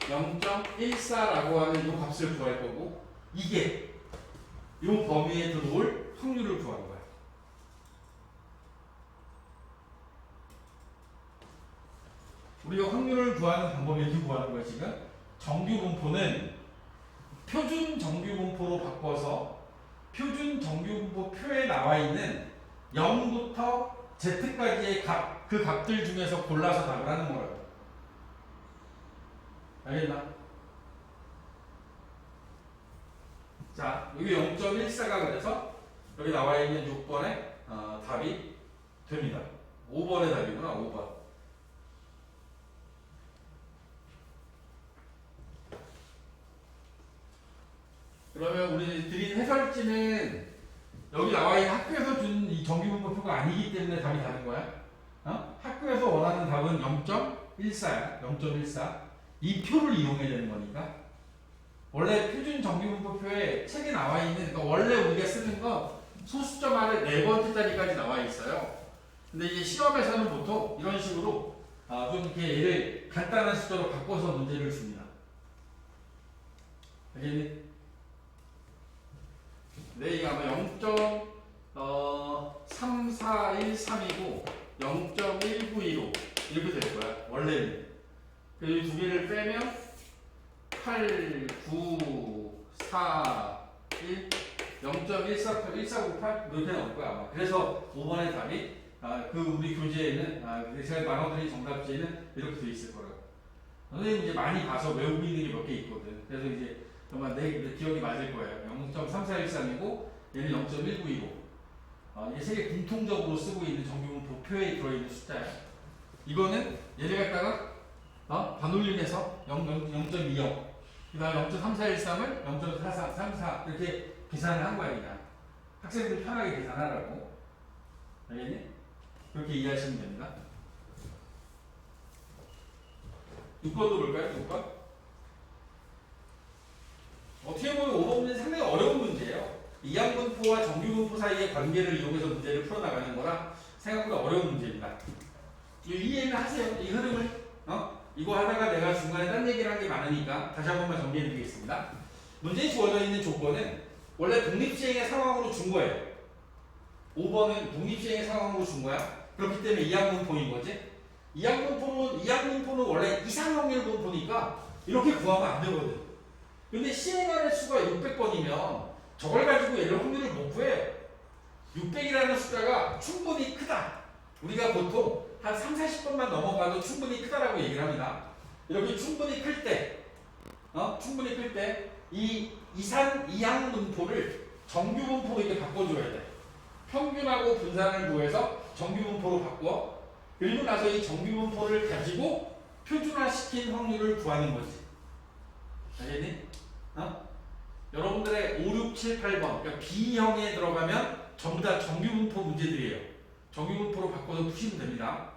A: 0.14라고 하는 이 값을 구할 거고, 이게 이 범위에 들어올 확률을 구하는 거야. 우리가 확률을 구하는 방법이 이렇게 구하는 거야, 지금. 정규 분포는 표준 정규 분포로 바꿔서 표준 정규 분포 표에 나와 있는 0부터 Z까지의 값, 그 값들 중에서 골라서 답을 하는 거라고. 알겠나? 자, 여기 0.14가 그래서 여기 나와 있는 6번에 답이 됩니다. 5번의 답이구나, 5번. 그러면 우리 드린 해설지는 여기 나와 있는 학교에서 준 이 정규분포표가 아니기 때문에 답이 다른 거야. 학교에서 원하는 답은 0.14야. 0.14. 이 표를 이용해야 되는 거니까. 원래 표준 정규분포표에 책에 나와 있는, 그러니까 원래 우리가 쓰는 건 소수점 아래 네 번째 자리까지 나와 있어요. 근데 이제 시험에서는 보통 이런 식으로 좀 이렇게 얘를 간단한 숫자로 바꿔서 문제를 줍니다. 알겠니? 네, 이게 아마 0.3413이고 0.1925 이렇게 될 거야. 원래는. 그리고 두 개를 빼면 8, 9, 4, 1, 0.1498 이렇게 나올 거야 아마. 그래서 5번의 답이 우리 교재에는 제가 나눠드린 정답지에는 이렇게 돼 있을 거라고. 선생님 이제 많이 봐서 외우고 있는 게 몇 개 있거든. 그래서 이제 정말 내 기억이 맞을 거예요. 0.3413이고 얘는 0.1925. 이게 세계 공통적으로 쓰고 있는 정규분포표에 들어있는 숫자야. 이거는 얘를 갖다가 반올림해서 0.20, 그 다음에 0.3413을 0.4434 이렇게 계산을 한 거야 그냥. 학생들 편하게 계산하라고. 알겠니? 그렇게 이해하시면 됩니다. 6번도 볼까요? 6번? 어떻게 보면 5번 문제는 상당히 어려운 문제예요. 이항분포와 정규분포 사이의 관계를 이용해서 문제를 풀어나가는 거라 생각보다 어려운 문제입니다. 이해는 하세요. 이 흐름을. 이거 하다가 내가 중간에 딴 얘기를 한 게 많으니까 다시 한 번만 정리해 드리겠습니다. 문제에 주어져 있는 조건은 원래 독립시행의 상황으로 준 거예요. 5번은 독립시행의 상황으로 준 거야. 그렇기 때문에 이항분포인 거지. 이항분포는 원래 이상확률 분포니까 이렇게 구하면 안 되거든. 근데 시행하는 수가 600번이면 저걸 가지고 얘를 확률을 못 구해요. 600이라는 숫자가 충분히 크다. 우리가 보통 한 3, 40번만 넘어가도 충분히 크다라고 얘기를 합니다. 이렇게 충분히 클 때, 이 이항분포를 정규분포로 이렇게 바꿔줘야 돼. 평균하고 분산을 구해서 정규분포로 바꿔. 그리고 나서 이 정규분포를 가지고 표준화시킨 확률을 구하는 거지. 알겠니? 여러분들의 5, 6, 7, 8번, 그러니까 B형에 들어가면 전부 다 정규분포 문제들이에요. 정규분포로 바꿔서 푸시면 됩니다.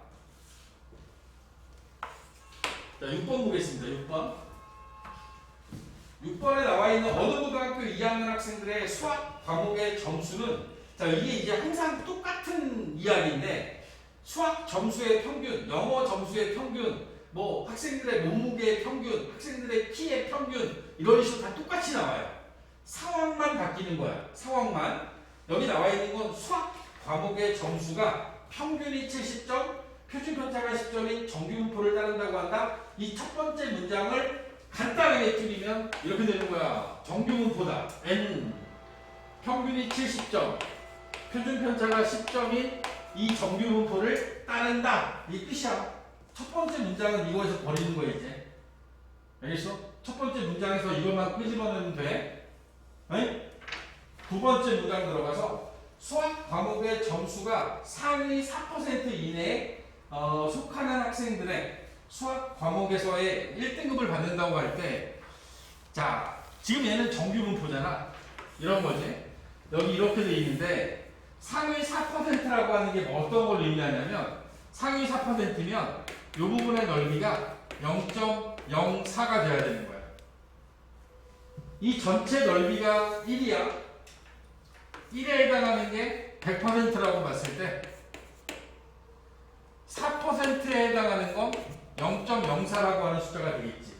A: 자, 6번 보겠습니다. 6번에 나와 있는 어느 고등학교 2학년 학생들의 수학 과목의 점수는, 자, 이게 이제 항상 똑같은 이야기인데, 수학 점수의 평균, 영어 점수의 평균, 뭐 학생들의 몸무게의 평균, 학생들의 키의 평균, 이런 식으로 다 똑같이 나와요. 상황만 바뀌는 거야. 상황만. 여기 나와 있는 건 수학 과목의 점수가 평균이 70점, 표준 편차가 10점인 정규분포를 따른다고 한다. 이 첫 번째 문장을 간단하게 줄이면 이렇게 되는 거야. 정규분포다. N 평균이 70점, 표준 편차가 10점인 이 정규분포를 따른다. 이 뜻이야. 첫 번째 문장은 이거에서 버리는 거야 이제. 알겠어? 첫 번째 문장에서 이것만 끄집어내면 돼. 네? 두 번째 문장 들어가서 수학 과목의 점수가 상위 4% 이내에 속하는 학생들의 수학 과목에서의 1등급을 받는다고 할 때, 자, 지금 얘는 정규분포잖아. 이런 거지. 여기 이렇게 돼 있는데 상위 4%라고 하는 게 어떤 걸 의미하냐면, 상위 4%면 이 부분의 넓이가 0.04가 돼야 되는 거야. 이 전체 넓이가 1이야. 1에 해당하는 게 100%라고 봤을 때 4%에 해당하는 건 0.04라고 하는 숫자가 되겠지.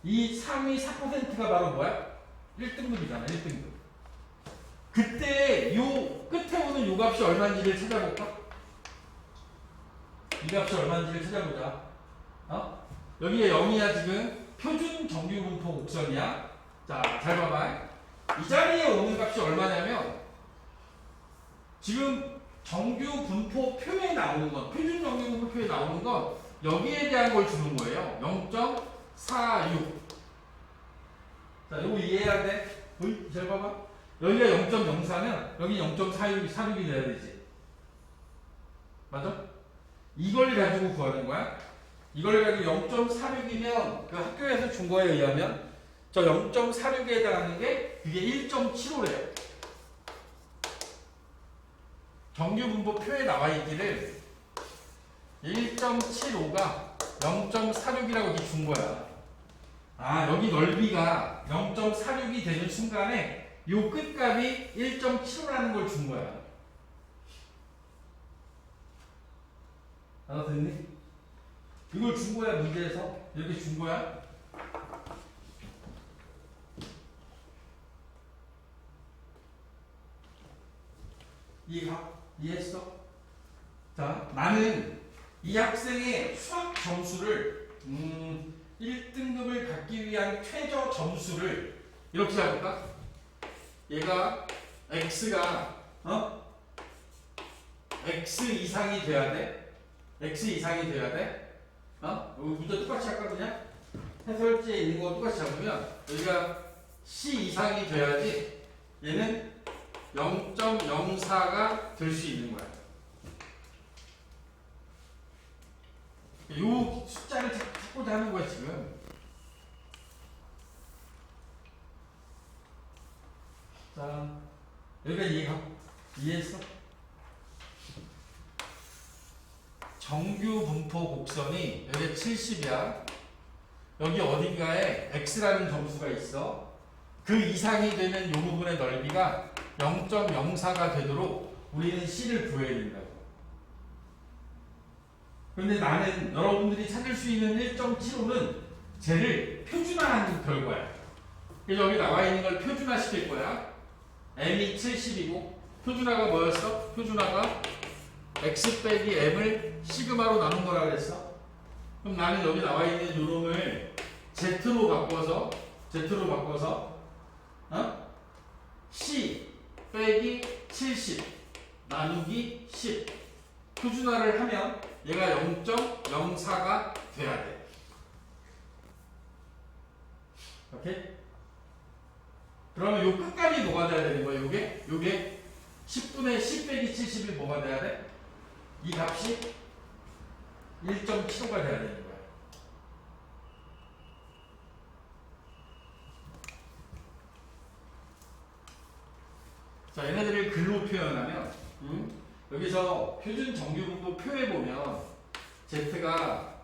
A: 이 상위 4%가 바로 뭐야? 1등급이잖아. 1등급. 그때 요 끝에 오는 요 값이 얼마인지를 찾아볼까? 이 값이 얼마인지를 찾아보자. 여기에 0이야 지금. 표준 정규분포 곡선이야. 자, 잘 봐봐. 이 자리에 오는 값이 얼마냐면, 지금 정규분포표에 나오는 건, 표준 정규분포표에 나오는 건 여기에 대한 걸 주는 거예요. 0.46. 자, 이거 이해해야 돼. 잘 봐봐. 여기가 0.04면 여기 0.46이 돼야 되지. 맞아? 이걸 가지고 구하는 거야. 이걸 가지고 0.46이면 그 학교에서 준 거에 의하면 저 0.46에 해당하는 게 그게 1.75래요. 정규 분포표에 나와 있기를 1.75가 0.46이라고 이렇게 준 거야. 아, 여기 넓이가 0.46이 되는 순간에 요 끝값이 1.75라는 걸 준 거야. 알아듣니? 이걸 준 거야, 문제에서. 이렇게 준 거야. 이해했어? 자, 나는 이 학생의 수학 점수를 1등급을 받기 위한 최저 점수를 이렇게 잡을까? 얘가 x가 x 이상이 돼야 돼. x 이상이 돼야 돼. 여기 문제 똑같이 할까 그냥? 해설지에 있는 거 똑같이 잡으면 여기가 c 이상이 돼야지 얘는 0.04가 될 수 있는 거야. 요 숫자를 찾고자 하는 거야 지금. 자, 여기가 이해했어? 정규 분포 곡선이 여기 70이야. 여기 어딘가에 x라는 점수가 있어. 그 이상이 되는 이 부분의 넓이가 0.04가 되도록 우리는 c를 구해야 된다고. 그런데 나는 여러분들이 찾을 수 있는 1.75는 쟤를 표준화한 결과야. 그래서 여기 나와 있는 걸 표준화 시킬 거야. m이 70이고 표준화가 뭐였어? 표준화가 x 빼기 m을 시그마로 나눈 거라 그랬어. 그럼 나는 여기 나와 있는 요놈을 z로 바꿔서 c 빼기 70 나누기 10 표준화를 하면 얘가 0.04가 돼야 돼. 오케이? 그러면 요 끝값이 뭐가 돼야 되는 거야? 요게 10분의 10 빼기 70이 뭐가 돼야 돼? 이 값이 1.75가 돼야 되는 거야. 자, 얘네들을 글로 표현하면 여기서 표준 정규분포 표에 보면 z가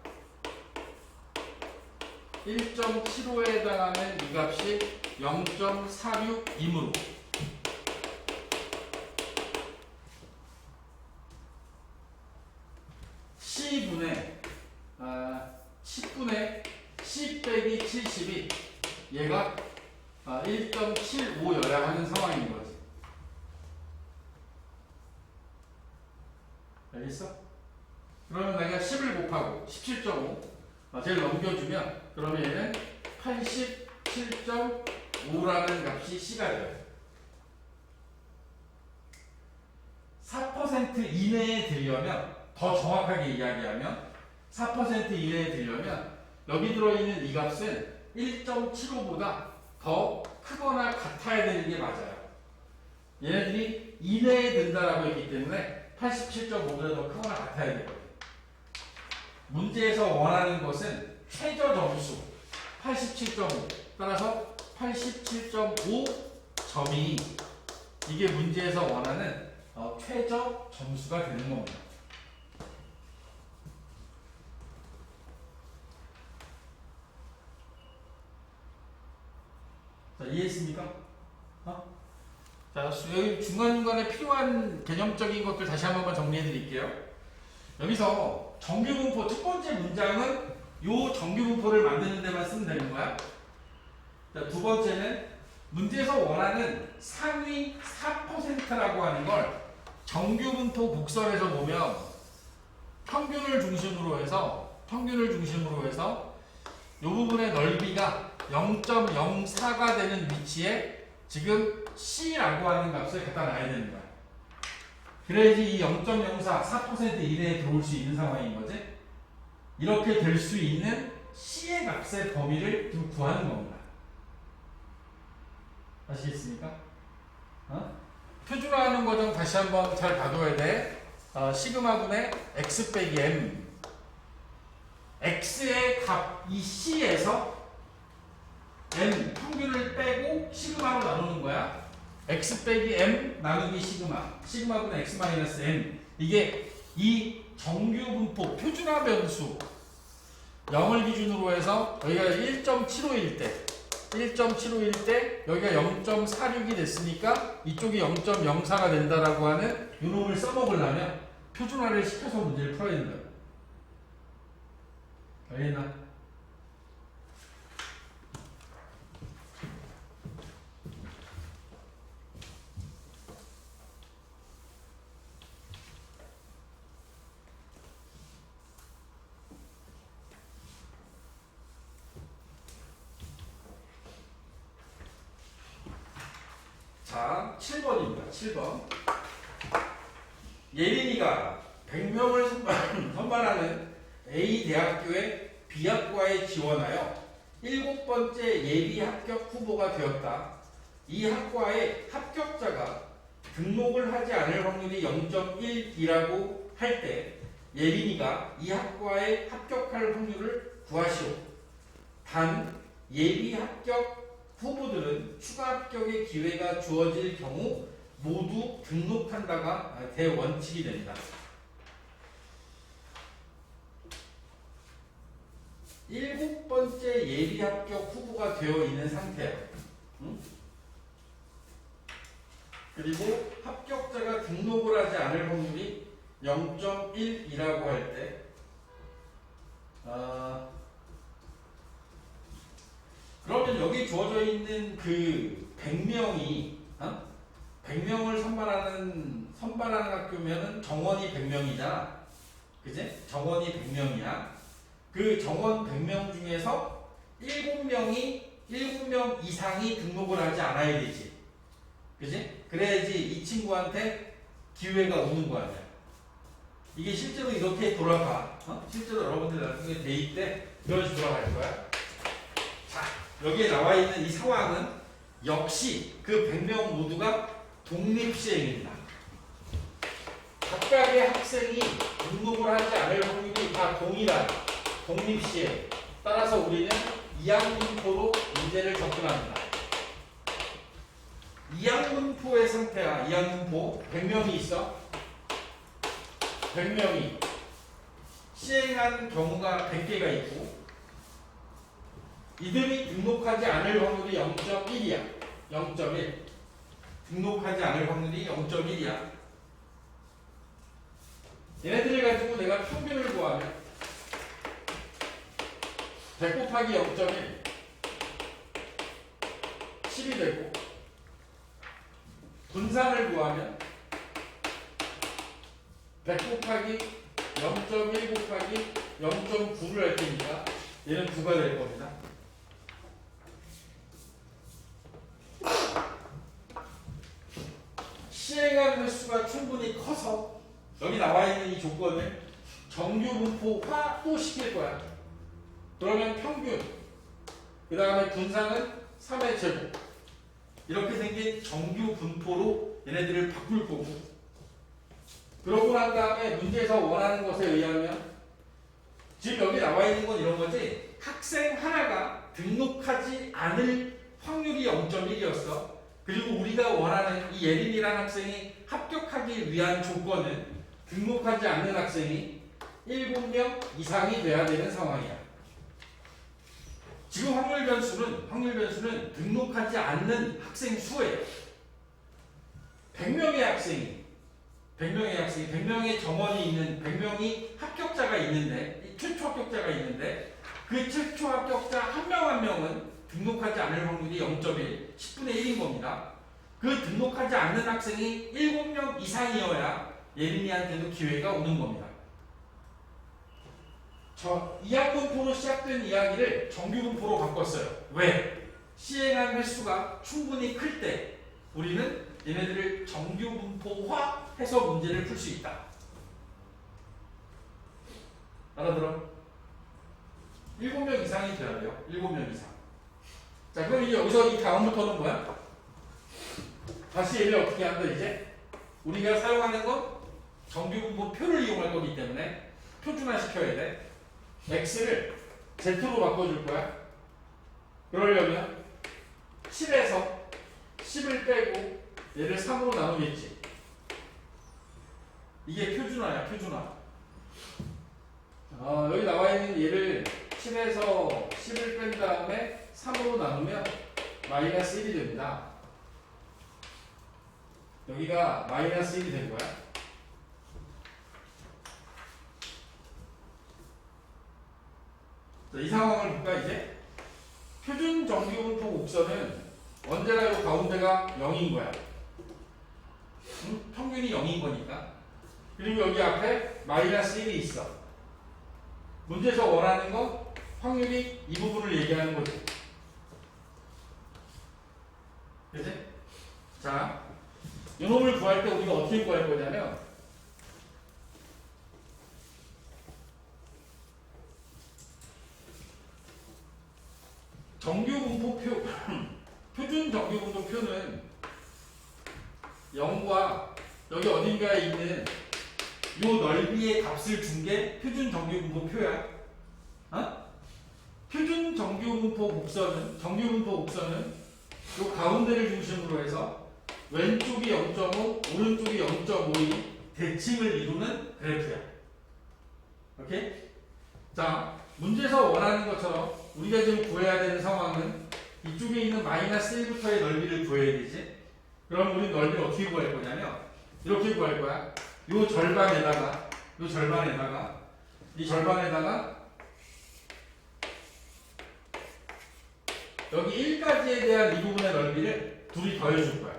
A: 1.75에 해당하는 이 값이 0.46이므로 C분의 10분의 10 빼기 70이 얘가 1.75여야 하는 상황인 거지. 알겠어? 그러면 내가 10을 곱하고 17.5 쟤를 넘겨주면 그러면 얘는 87.5라는 값이 C가 돼요. 4% 이내에 들려면 더 정확하게 이야기하면 4% 이내에 들려면 여기 들어있는 이 값은 1.75보다 더 크거나 같아야 되는 게 맞아요. 얘네들이 이내에 든다라고 했기 때문에 87.5보다 더 크거나 같아야 되거든요. 문제에서 원하는 것은 최저 점수 87.5 따라서 87.5점이 이게 문제에서 원하는 최저 점수가 되는 겁니다. 자, 이해했습니까? 자, 여기 중간중간에 필요한 개념적인 것들 다시 한 번만 정리해 드릴게요. 여기서 정규분포 첫 번째 문장은 요 정규분포를 만드는 데만 쓰면 되는 거야. 자, 두 번째는 문제에서 원하는 상위 4%라고 하는 걸 정규분포 곡선에서 보면 평균을 중심으로 해서 이 부분의 넓이가 0.04가 되는 위치에 지금 C라고 하는 값을 갖다 놔야 되는 거야. 그래야지 이 0.04, 4% 이내에 들어올 수 있는 상황인 거지. 이렇게 될 수 있는 C의 값의 범위를 지금 구하는 겁니다. 아시겠습니까? 표준화하는 과정 다시 한번 잘 봐둬야 돼. 시그마분의 x 빼기 m x의 값, 이 C에서 m 평균을 빼고 시그마로 나누는 거야. x 빼기 m 나누기 시그마. 시그마분의 x 마이너스 m. 이게 이 정규 분포 표준화 변수 0을 기준으로 해서 여기가 1.75일 때 1.75일 때 여기가 0.46이 됐으니까 이쪽이 0.04가 된다라고 하는 요놈을 써먹으려면 표준화를 시켜서 문제를 풀어야 된다. 알겠나? 자, 7번입니다. 7번. 예린이가 100명을 선발하는 A 대학교의 B학과에 지원하여 7번째 예비 합격 후보가 되었다. 이 학과의 합격자가 등록을 하지 않을 확률이 0.1이라고 할 때 예린이가 이 학과에 합격할 확률을 구하시오. 단 예비 합격 후보들은 추가 합격의 기회가 주어질 경우 모두 등록한다가 대원칙이 됩니다. 7번째 예비 합격 후보가 되어 있는 상태야. 응? 그리고 합격자가 등록을 하지 않을 확률이 0.1이라고 할 때, 그러면 여기 주어져 있는 그 100명이 100명을 선발하는 학교면은 정원이 100명이잖아. 그지? 정원이 100명이야. 그 정원 100명 중에서 7명 이상이 등록을 하지 않아야 되지. 그지? 그래야지 이 친구한테 기회가 오는 거 아니야. 이게 실제로 이렇게 돌아가. 실제로 여러분들 나중에 대입 때 이런 식으로 돌아갈 거야. 자, 여기에 나와 있는 이 상황은 역시 그 100명 모두가 독립시행입니다. 각각의 학생이 등록을 하지 않을 확률이 다 동일한 독립시행. 따라서 우리는 이항분포로 문제를 접근합니다. 이항분포의 상태야. 이항분포 100명이 있어. 100명이 시행한 경우가 100개가 있고 이들이 등록하지 않을 확률이 0.1이야. 0.1. 등록하지 않을 확률이 0.1이야. 얘네들을 가지고 내가 평균을 구하면 100 곱하기 0.1 10이 되고 분산을 구하면 100 곱하기 0.1 곱하기 0.9를 할 테니까 얘는 9가 될 겁니다. 시행한 횟수가 충분히 커서 여기 나와 있는 이 조건을 정규 분포화 또 시킬 거야. 그러면 평균, 그 다음에 분산은 3의 제곱. 이렇게 생긴 정규 분포로 얘네들을 바꿀 거고, 그러고 난 다음에 문제에서 원하는 것에 의하면, 지금 여기 나와 있는 건 이런 거지. 학생 하나가 등록하지 않을 확률이 0.1이었어. 그리고 우리가 원하는 이 예린이라는 학생이 합격하기 위한 조건은 등록하지 않는 학생이 7명 이상이 돼야 되는 상황이야. 지금 확률 변수는 등록하지 않는 학생 수예요. 100명의 100명의 정원이 있는 100명이 합격자가 있는데, 최초 합격자가 있는데 그 최초 합격자 한 명 한 명은 등록하지 않을 확률이 0.1, 10분의 1인 겁니다. 그 등록하지 않는 학생이 7명 이상이어야 예린이한테도 기회가 오는 겁니다. 이항분포로 시작된 이야기를 정규분포로 바꿨어요. 왜? 시행한 횟수가 충분히 클 때 우리는 얘네들을 정규분포화해서 문제를 풀 수 있다. 알아들어? 7명 이상이 돼야 돼요. 7명 이상. 자, 그럼 이제 여기서 이 다음부터는 뭐야? 다시 얘를 어떻게 한다 이제? 우리가 사용하는 건 정규분포 표를 이용할 거기 때문에 표준화 시켜야 돼. x를 z로 바꿔줄 거야. 그러려면 7에서 10을 빼고 얘를 3으로 나누겠지. 이게 표준화야, 표준화. 여기 나와 있는 얘를 7에서 10을 뺀 다음에 3으로 나누면 마이너스 1이 됩니다. 여기가 마이너스 1이 된 거야. 자, 이 상황을 볼까, 이제? 표준 정규분포 곡선은 언제나 이 가운데가 0인 거야. 평균이 0인 거니까. 그리고 여기 앞에 마이너스 1이 있어. 문제에서 원하는 건 확률이 이 부분을 얘기하는 거지. 그치? 자, 이놈을 구할 때 우리가 어떻게 구할 거냐면, 정규분포표, 표준 정규분포표는 0과 여기 어딘가에 있는 이 넓이의 값을 준 게 표준 정규분포표야. 표준 정규분포 곡선은 이 가운데를 중심으로 해서 왼쪽이 0.5, 오른쪽이 0.5이 대칭을 이루는 그래프야. 오케이? 자, 문제에서 원하는 것처럼 우리가 지금 구해야 되는 상황은 이쪽에 있는 마이너스 1부터의 넓이를 구해야 되지. 그럼 우리 넓이를 어떻게 구할 거냐면 이렇게 구할 거야. 이 절반에다가 여기 1까지에 대한 이 부분의 넓이를 둘이 더해줄 거야.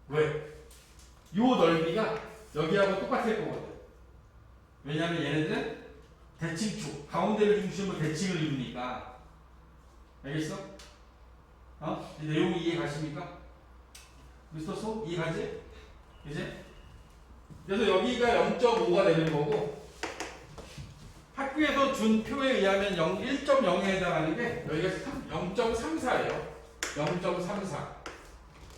A: 왜? 이 넓이가 여기하고 똑같을 거거든. 왜냐하면 얘네들은 대칭축, 가운데를 중심으로 대칭을 이루니까. 알겠어? 이 내용이 이해 가십니까? 미스터 소? 이해 가지? 이제? 그래서 여기가 0.5가 되는 거고, 학교에서 준 표에 의하면 1.0에 해당하는 게 여기가 0.34예요. 0.34.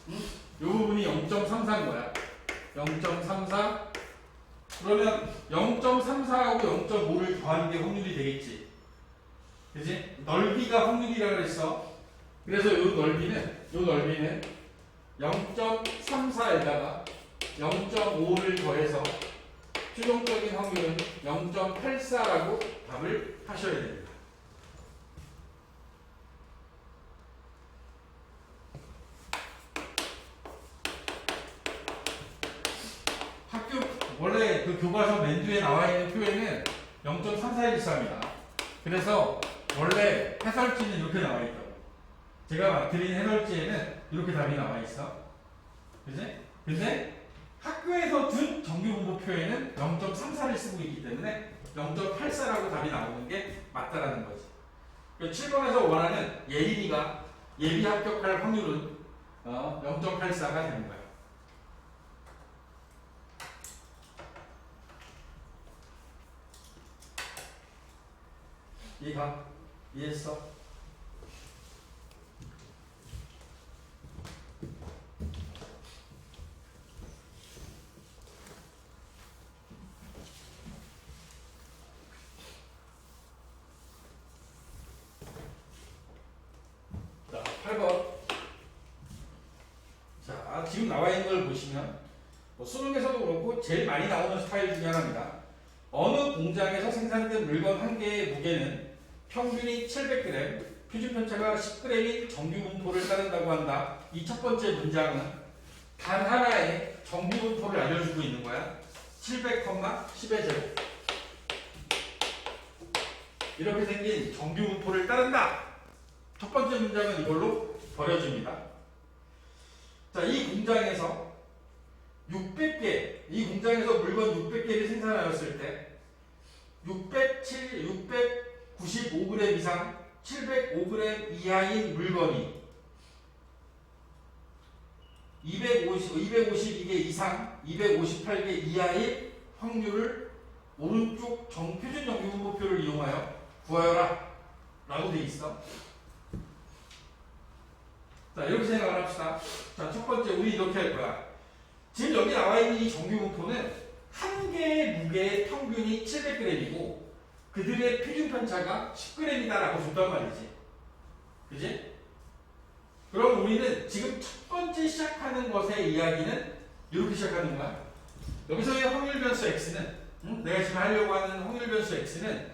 A: 이 부분이 0.33인 거야. 0.34. 그러면 0.34하고 0.5를 더하는 게 확률이 되겠지. 그치? 넓이가 확률이라고 그랬어. 그래서 이 넓이는 0.34에다가 0.5를 더해서 최종적인 확률은 0.84라고 답을 하셔야 됩니다. 학교 원래 그 교과서 맨 뒤에 나와 있는 표에는 0.3413이다. 그래서 원래 해설지는 이렇게 나와 있다고. 제가 드린 해설지에는 이렇게 답이 나와 있어. 그지? 근데 학교에서 준 정규분포표에는 0.34를 쓰고 있기 때문에 0.84라고 답이 나오는 게 맞다라는 거지. 7번에서 원하는 예린이가 예비 합격할 확률은 0.84가 되는 거야. 이해가? 이해했어? 자, 8번. 자, 지금 나와 있는 걸 보시면 수능에서도 그렇고 제일 많이 나오는 스타일 중에 하나입니다. 어느 공장에서 생산된 물건 한 개의 무게는 평균이 700g, 표준 편차가 10g인 정규분포를 따른다고 한다. 이 첫 번째 문장은 단 하나의 정규분포를 알려주고 있는 거야. 700,10의 제곱. 이렇게 생긴 정규분포를 따른다. 첫 번째 문장은 이걸로 버려집니다. 자, 이 공장에서 600개, 이 공장에서 물건 600개를 생산하였을 때 695g 이상 705g 이하인 물건이 252개 이상 258개 이하의 확률을 오른쪽 표준 정규분포표를 이용하여 구하여라 라고 되어 있어. 자, 이렇게 생각을 합시다. 자, 첫 번째 우리 이렇게 할 거야. 지금 여기 나와 있는 이 정규분포는 한 개의 무게의 평균이 700g이고 그들의 표준 편차가 10g이다 라고 줬단 말이지. 그지? 그럼 우리는 지금 첫 번째 시작하는 것의 이야기는 이렇게 시작하는 거야. 여기서의 확률 변수 x는 내가 지금 하려고 하는 확률 변수 x는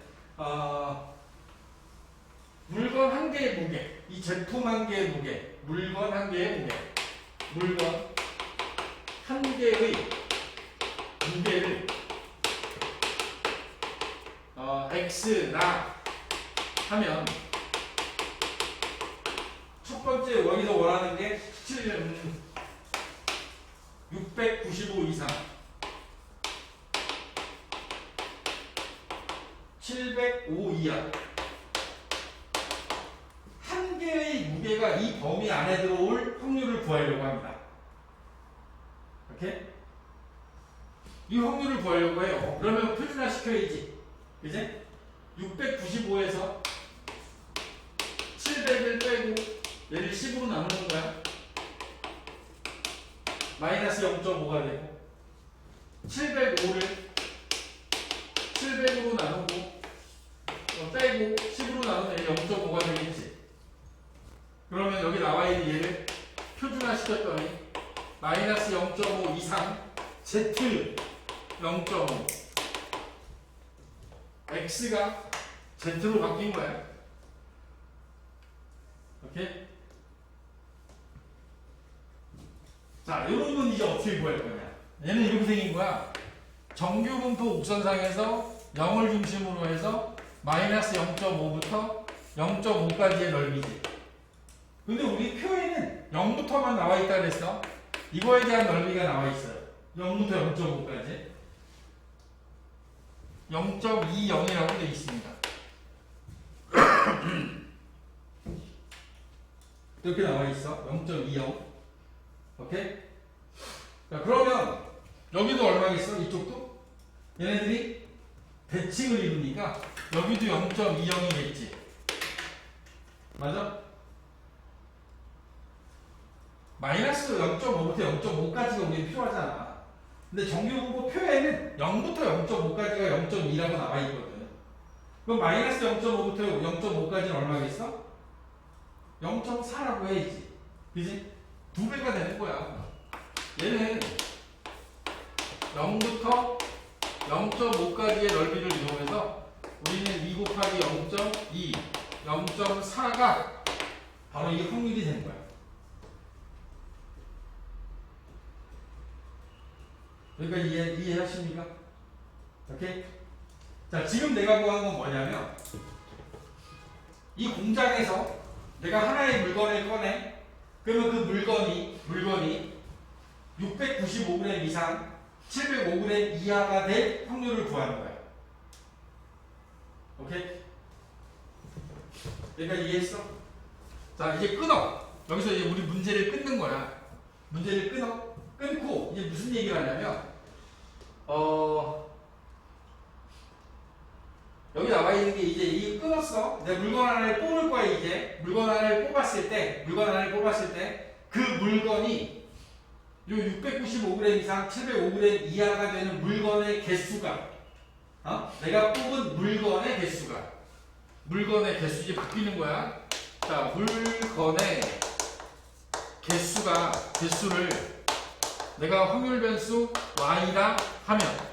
A: 물건 한 개의 무게, 이 제품 한 개의 무게, 물건 한 개의 무게, 물건 한 개의 무게를 x나 하면 첫 번째 여기서 원하는 게 695 이상 705 이하 한 개의 무게가 이 범위 안에 들어올 확률을 구하려고 합니다. 오케이? 이 확률을 구하려고 해요. 그러면 표준화 시켜야지. 그지? 695에서 700을 빼고 얘를 10으로 나누는 거야. 마이너스 0.5가 되고 705를 700으로 나누고 빼고 10으로 나누면 0.5가 되겠지. 그러면 여기 나와 있는 얘를 표준화 시켰더니 마이너스 0.5 이상 Z 0.5 X가 Z로 바뀐 거야. 오케이? 자, 이런 건 이제 어떻게 구할 거냐? 얘는 이렇게 생긴 거야. 정규 분포 곡선상에서 0을 중심으로 해서 마이너스 0.5부터 0.5까지의 넓이지. 근데 우리 표에는 0부터만 나와 있다 그랬어. 이거에 대한 넓이가 나와 있어요. 0부터 0.5까지. 0.20이라고 되어 있습니다. 이렇게 나와 있어. 0.20. 오케이? 자, 그러면 여기도 얼마겠어? 이쪽도? 얘네들이 대칭을 이루니까 여기도 0.20이겠지. 맞아? 마이너스 0.5부터 0.5까지가 우리 필요하잖아. 근데 정규분포 표에는 0부터 0.5까지가 0.2라고 나와 있거든. 그럼 마이너스 0.5부터 0.5까지는 얼마겠어? 0.4라고 해야지. 그지? 2배가 되는 거야. 얘는 0부터 0.5까지의 넓이를 이용해서 우리는 2 곱하기 0.2, 0.4가 바로 이 확률이 되는 거야. 그러니까 이해하십니까? 오케이? 자, 지금 내가 구하는 건 뭐냐면 이 공장에서 내가 하나의 물건을 꺼내. 그러면 그 물건이 695g 이상 705g 이하가 될 확률을 구하는 거야. 오케이? 그러니까 이해했어? 자, 이제 끊어. 여기서 이제 우리 문제를 끊는 거야. 문제를 끊어. 끊고 이제 무슨 얘기를 하냐면 여기 나와 있는 게 이제 이 끊었어. 내가 물건 하나를 뽑을 거야. 이제 물건 하나를 뽑았을 때 그 물건이 요 695g 이상 705g 이하가 되는 물건의 개수가 내가 뽑은 물건의 개수 이제 바뀌는 거야. 자, 물건의 개수를 내가 확률 변수 y라 하면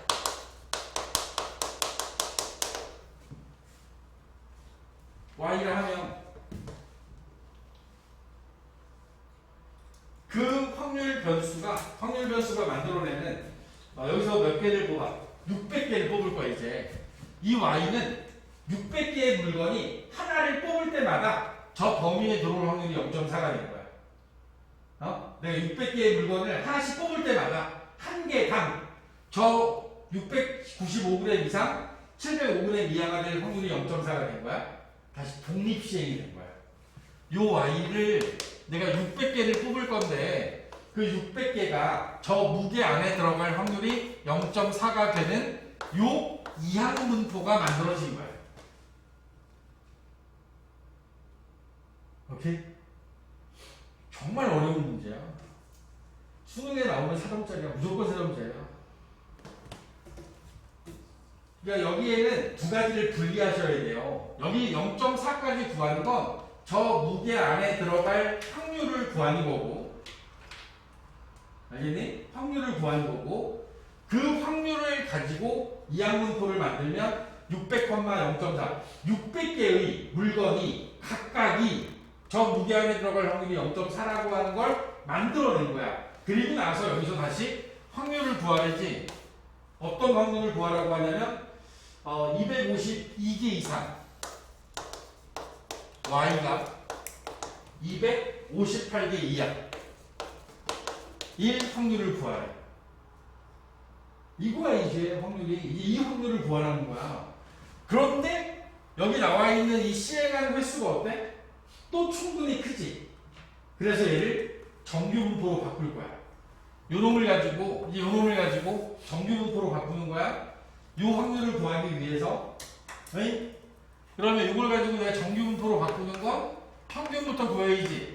A: 그 확률 변수가 만들어내는 여기서 몇 개를 뽑아? 600개를 뽑을 거야. 이제 이 y는 600개의 물건이 하나를 뽑을 때마다 저 범위에 들어올 확률이 0.4가 되는 거야. 내가 600개의 물건을 하나씩 뽑을 때마다 한 개당 저 695g 이상 705g 이하가 될 확률이 0.4가 된 거야. 다시 독립시행이 된 거야. 요 y를 내가 600개를 뽑을 건데 그 600개가 저 무게 안에 들어갈 확률이 0.4가 되는 요 이항 분포가 만들어진 거야. 오케이? 정말 어려운 문제야. 수능에 나오면 4점짜리야. 무조건 4점짜리야. 그러니까 여기에는 두 가지를 분리하셔야 돼요. 여기 0.4까지 구하는 건 저 무게 안에 들어갈 확률을 구하는 거고, 알겠니? 확률을 구하는 거고, 그 확률을 가지고 이항분포를 만들면 600,0.4, 600개의 물건이 각각이 저 무게 안에 들어갈 확률이 0.4라고 하는 걸 만들어낸 거야. 그리고 나서 여기서 다시 확률을 구하야지. 어떤 확률을 구하라고 하냐면 252개 이상 y가 258개 이하 이 확률을 구하래. 이거야 이제 확률이. 이 확률을 구하라는 거야. 그런데 여기 나와 있는 이 시행하는 횟수가 어때? 또 충분히 크지. 그래서 얘를 정규분포로 바꿀 거야. 요 놈을 가지고 정규분포로 바꾸는 거야. 요 확률을 구하기 위해서. 에이? 그러면 이걸 가지고 내가 정규분포로 바꾸는 건 평균부터 구해야지.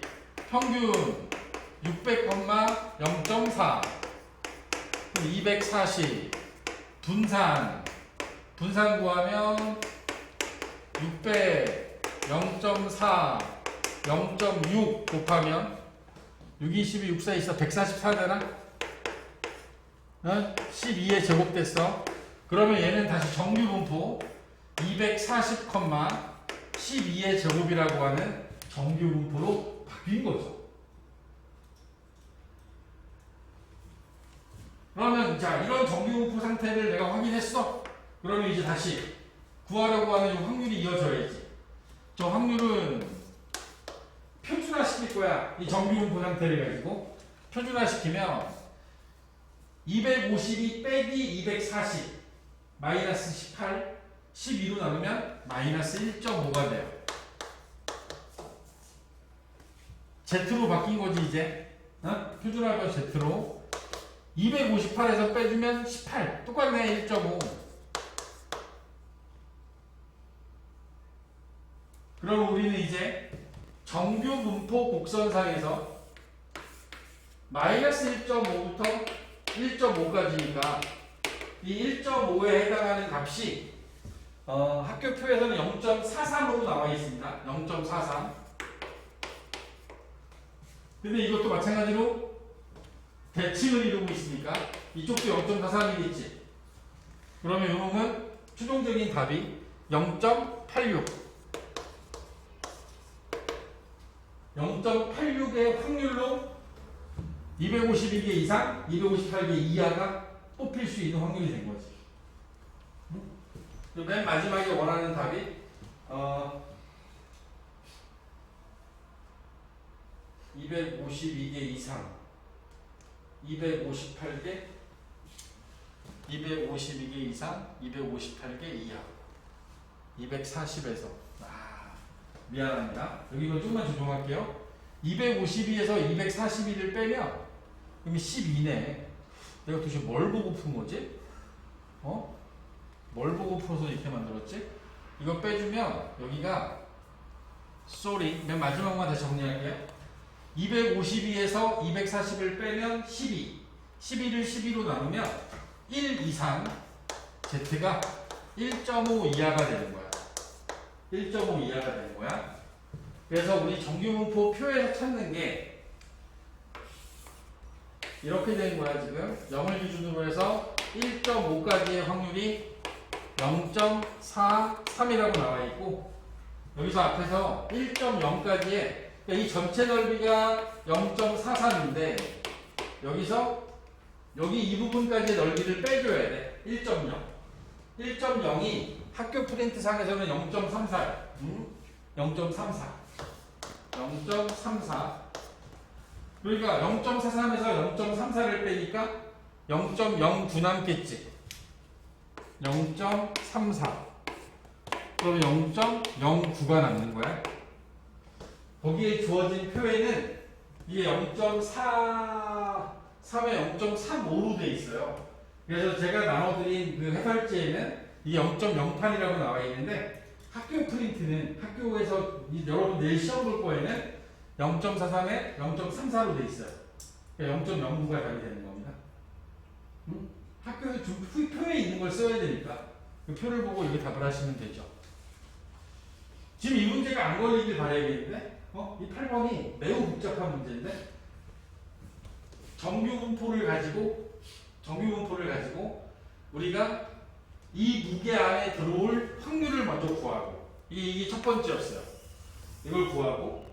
A: 평균 600,0.4 240 분산 구하면 600 0.4 0.6 곱하면 6, 22, 6, 4, 24 144 되나? 12에 제곱됐어. 그러면 얘는 다시 정규분포 240, 12의 제곱이라고 하는 정규분포로 바뀐 거죠. 그러면 자 이런 정규분포 상태를 내가 확인했어. 그러면 이제 다시 구하려고 하는 이 확률이 이어져야지. 저 확률은 표준화 시킬 거야. 이 정규분포 상태를 가지고 표준화 시키면 252 빼기 240 마이너스 18 12로 나누면 마이너스 1.5가 돼요. Z로 바뀐 거지 이제. 표준화가 Z로 258에서 빼주면 18 똑같네. 1.5. 그럼 우리는 이제 정규분포 곡선상에서 마이너스 1.5부터 1.5까지니까 이 1.5에 해당하는 값이 학교표에서는 0.43으로 나와 있습니다. 0.43. 근데 이것도 마찬가지로 대칭을 이루고 있으니까 이쪽도 0.43이겠지. 그러면 요놈은 최종적인 답이 0.86. 0.86의 확률로 252개 이상, 258개 이하가 뽑힐 수 있는 확률이 된 거지. 맨 마지막에 원하는 답이 252개 이상, 258개, 252개 이상, 258개 이하, 240에서 미안합니다. 여기 이거 조금만 조정할게요. 252에서 241을 빼면 그럼 12네. 내가 도대체 뭘 보고 푼 거지? 뭘 보고 풀어서 이렇게 만들었지? 이거 빼주면 여기가 맨 마지막만 다시 정리할게요. 252에서 240을 빼면 12 12를 12로 나누면 1 이상 Z가 1.5 이하가 되는 거야. 1.5 이하가 되는 거야. 그래서 우리 정규분포 표에서 찾는 게 이렇게 된 거야. 지금 0을 기준으로 해서 1.5까지의 확률이 0.43이라고 나와 있고, 여기서 앞에서 1.0까지의 그러니까 이 전체 넓이가 0.43인데 여기서 여기 이 부분까지의 넓이를 빼줘야 돼. 1.0. 1.0이 학교 프린트 상에서는 0.34야. 0.34. 0.34. 그러니까 0.43에서 0.34를 빼니까 0.09 남겠지. 0.34. 그러면 0.09가 남는 거야. 거기에 주어진 표에는 이게 0.43에 0.35로 돼 있어요. 그래서 제가 나눠드린 그 해설지에는 이게 0.08이라고 나와 있는데 학교 프린트는 학교에서 여러분 내일 시험 볼 거에는 0.43에 0.34로 돼 있어요. 그러니까 0.09가 답이 되는 겁니다. 학교에서 표에 있는 걸 써야 되니까 그 표를 보고 이게 답을 하시면 되죠. 지금 이 문제가 안 걸리길 바라야겠는데? 이 8번이 매우 복잡한 문제인데? 정규분포를 가지고 우리가 이 무게 안에 들어올 확률을 먼저 구하고, 이게 첫 번째였어요. 이걸 구하고,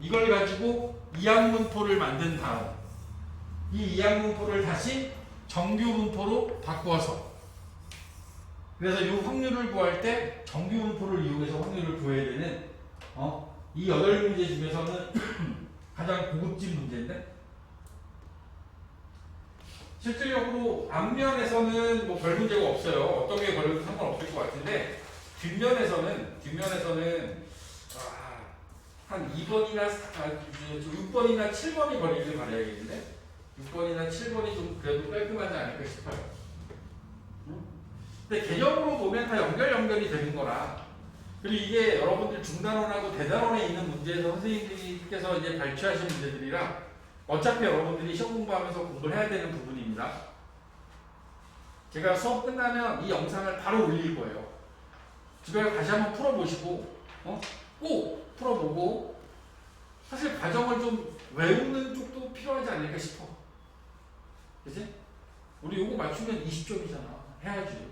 A: 이걸 가지고 이항분포를 만든 다음, 이 이항분포를 다시 정규분포로 바꿔서, 그래서 이 확률을 구할 때 정규분포를 이용해서 확률을 구해야 되는 이 8문제 중에서는 가장 고급진 문제인데, 실질적으로 앞면에서는 뭐 별 문제가 없어요. 어떤 게 걸려도 상관없을 것 같은데, 뒷면에서는 한 2번이나 6번이나 7번이 걸리길 바라야겠는데, 6번이나 7번이 좀 그래도 깔끔하지 않을까 싶어요. 근데 개념으로 보면 다 연결이 되는 거라. 그리고 이게 여러분들 중단원하고 대단원에 있는 문제에서 선생님께서 이제 발췌하신 문제들이라 어차피 여러분들이 시험 공부하면서 공부를 해야 되는 부분입니다. 제가 수업 끝나면 이 영상을 바로 올릴 거예요. 집에 다시 한번 풀어보시고, 꼭 풀어보고, 사실 과정을 좀 외우는 쪽도 필요하지 않을까 싶어. 그치? 우리 요거 맞추면 20점이잖아. 해야지.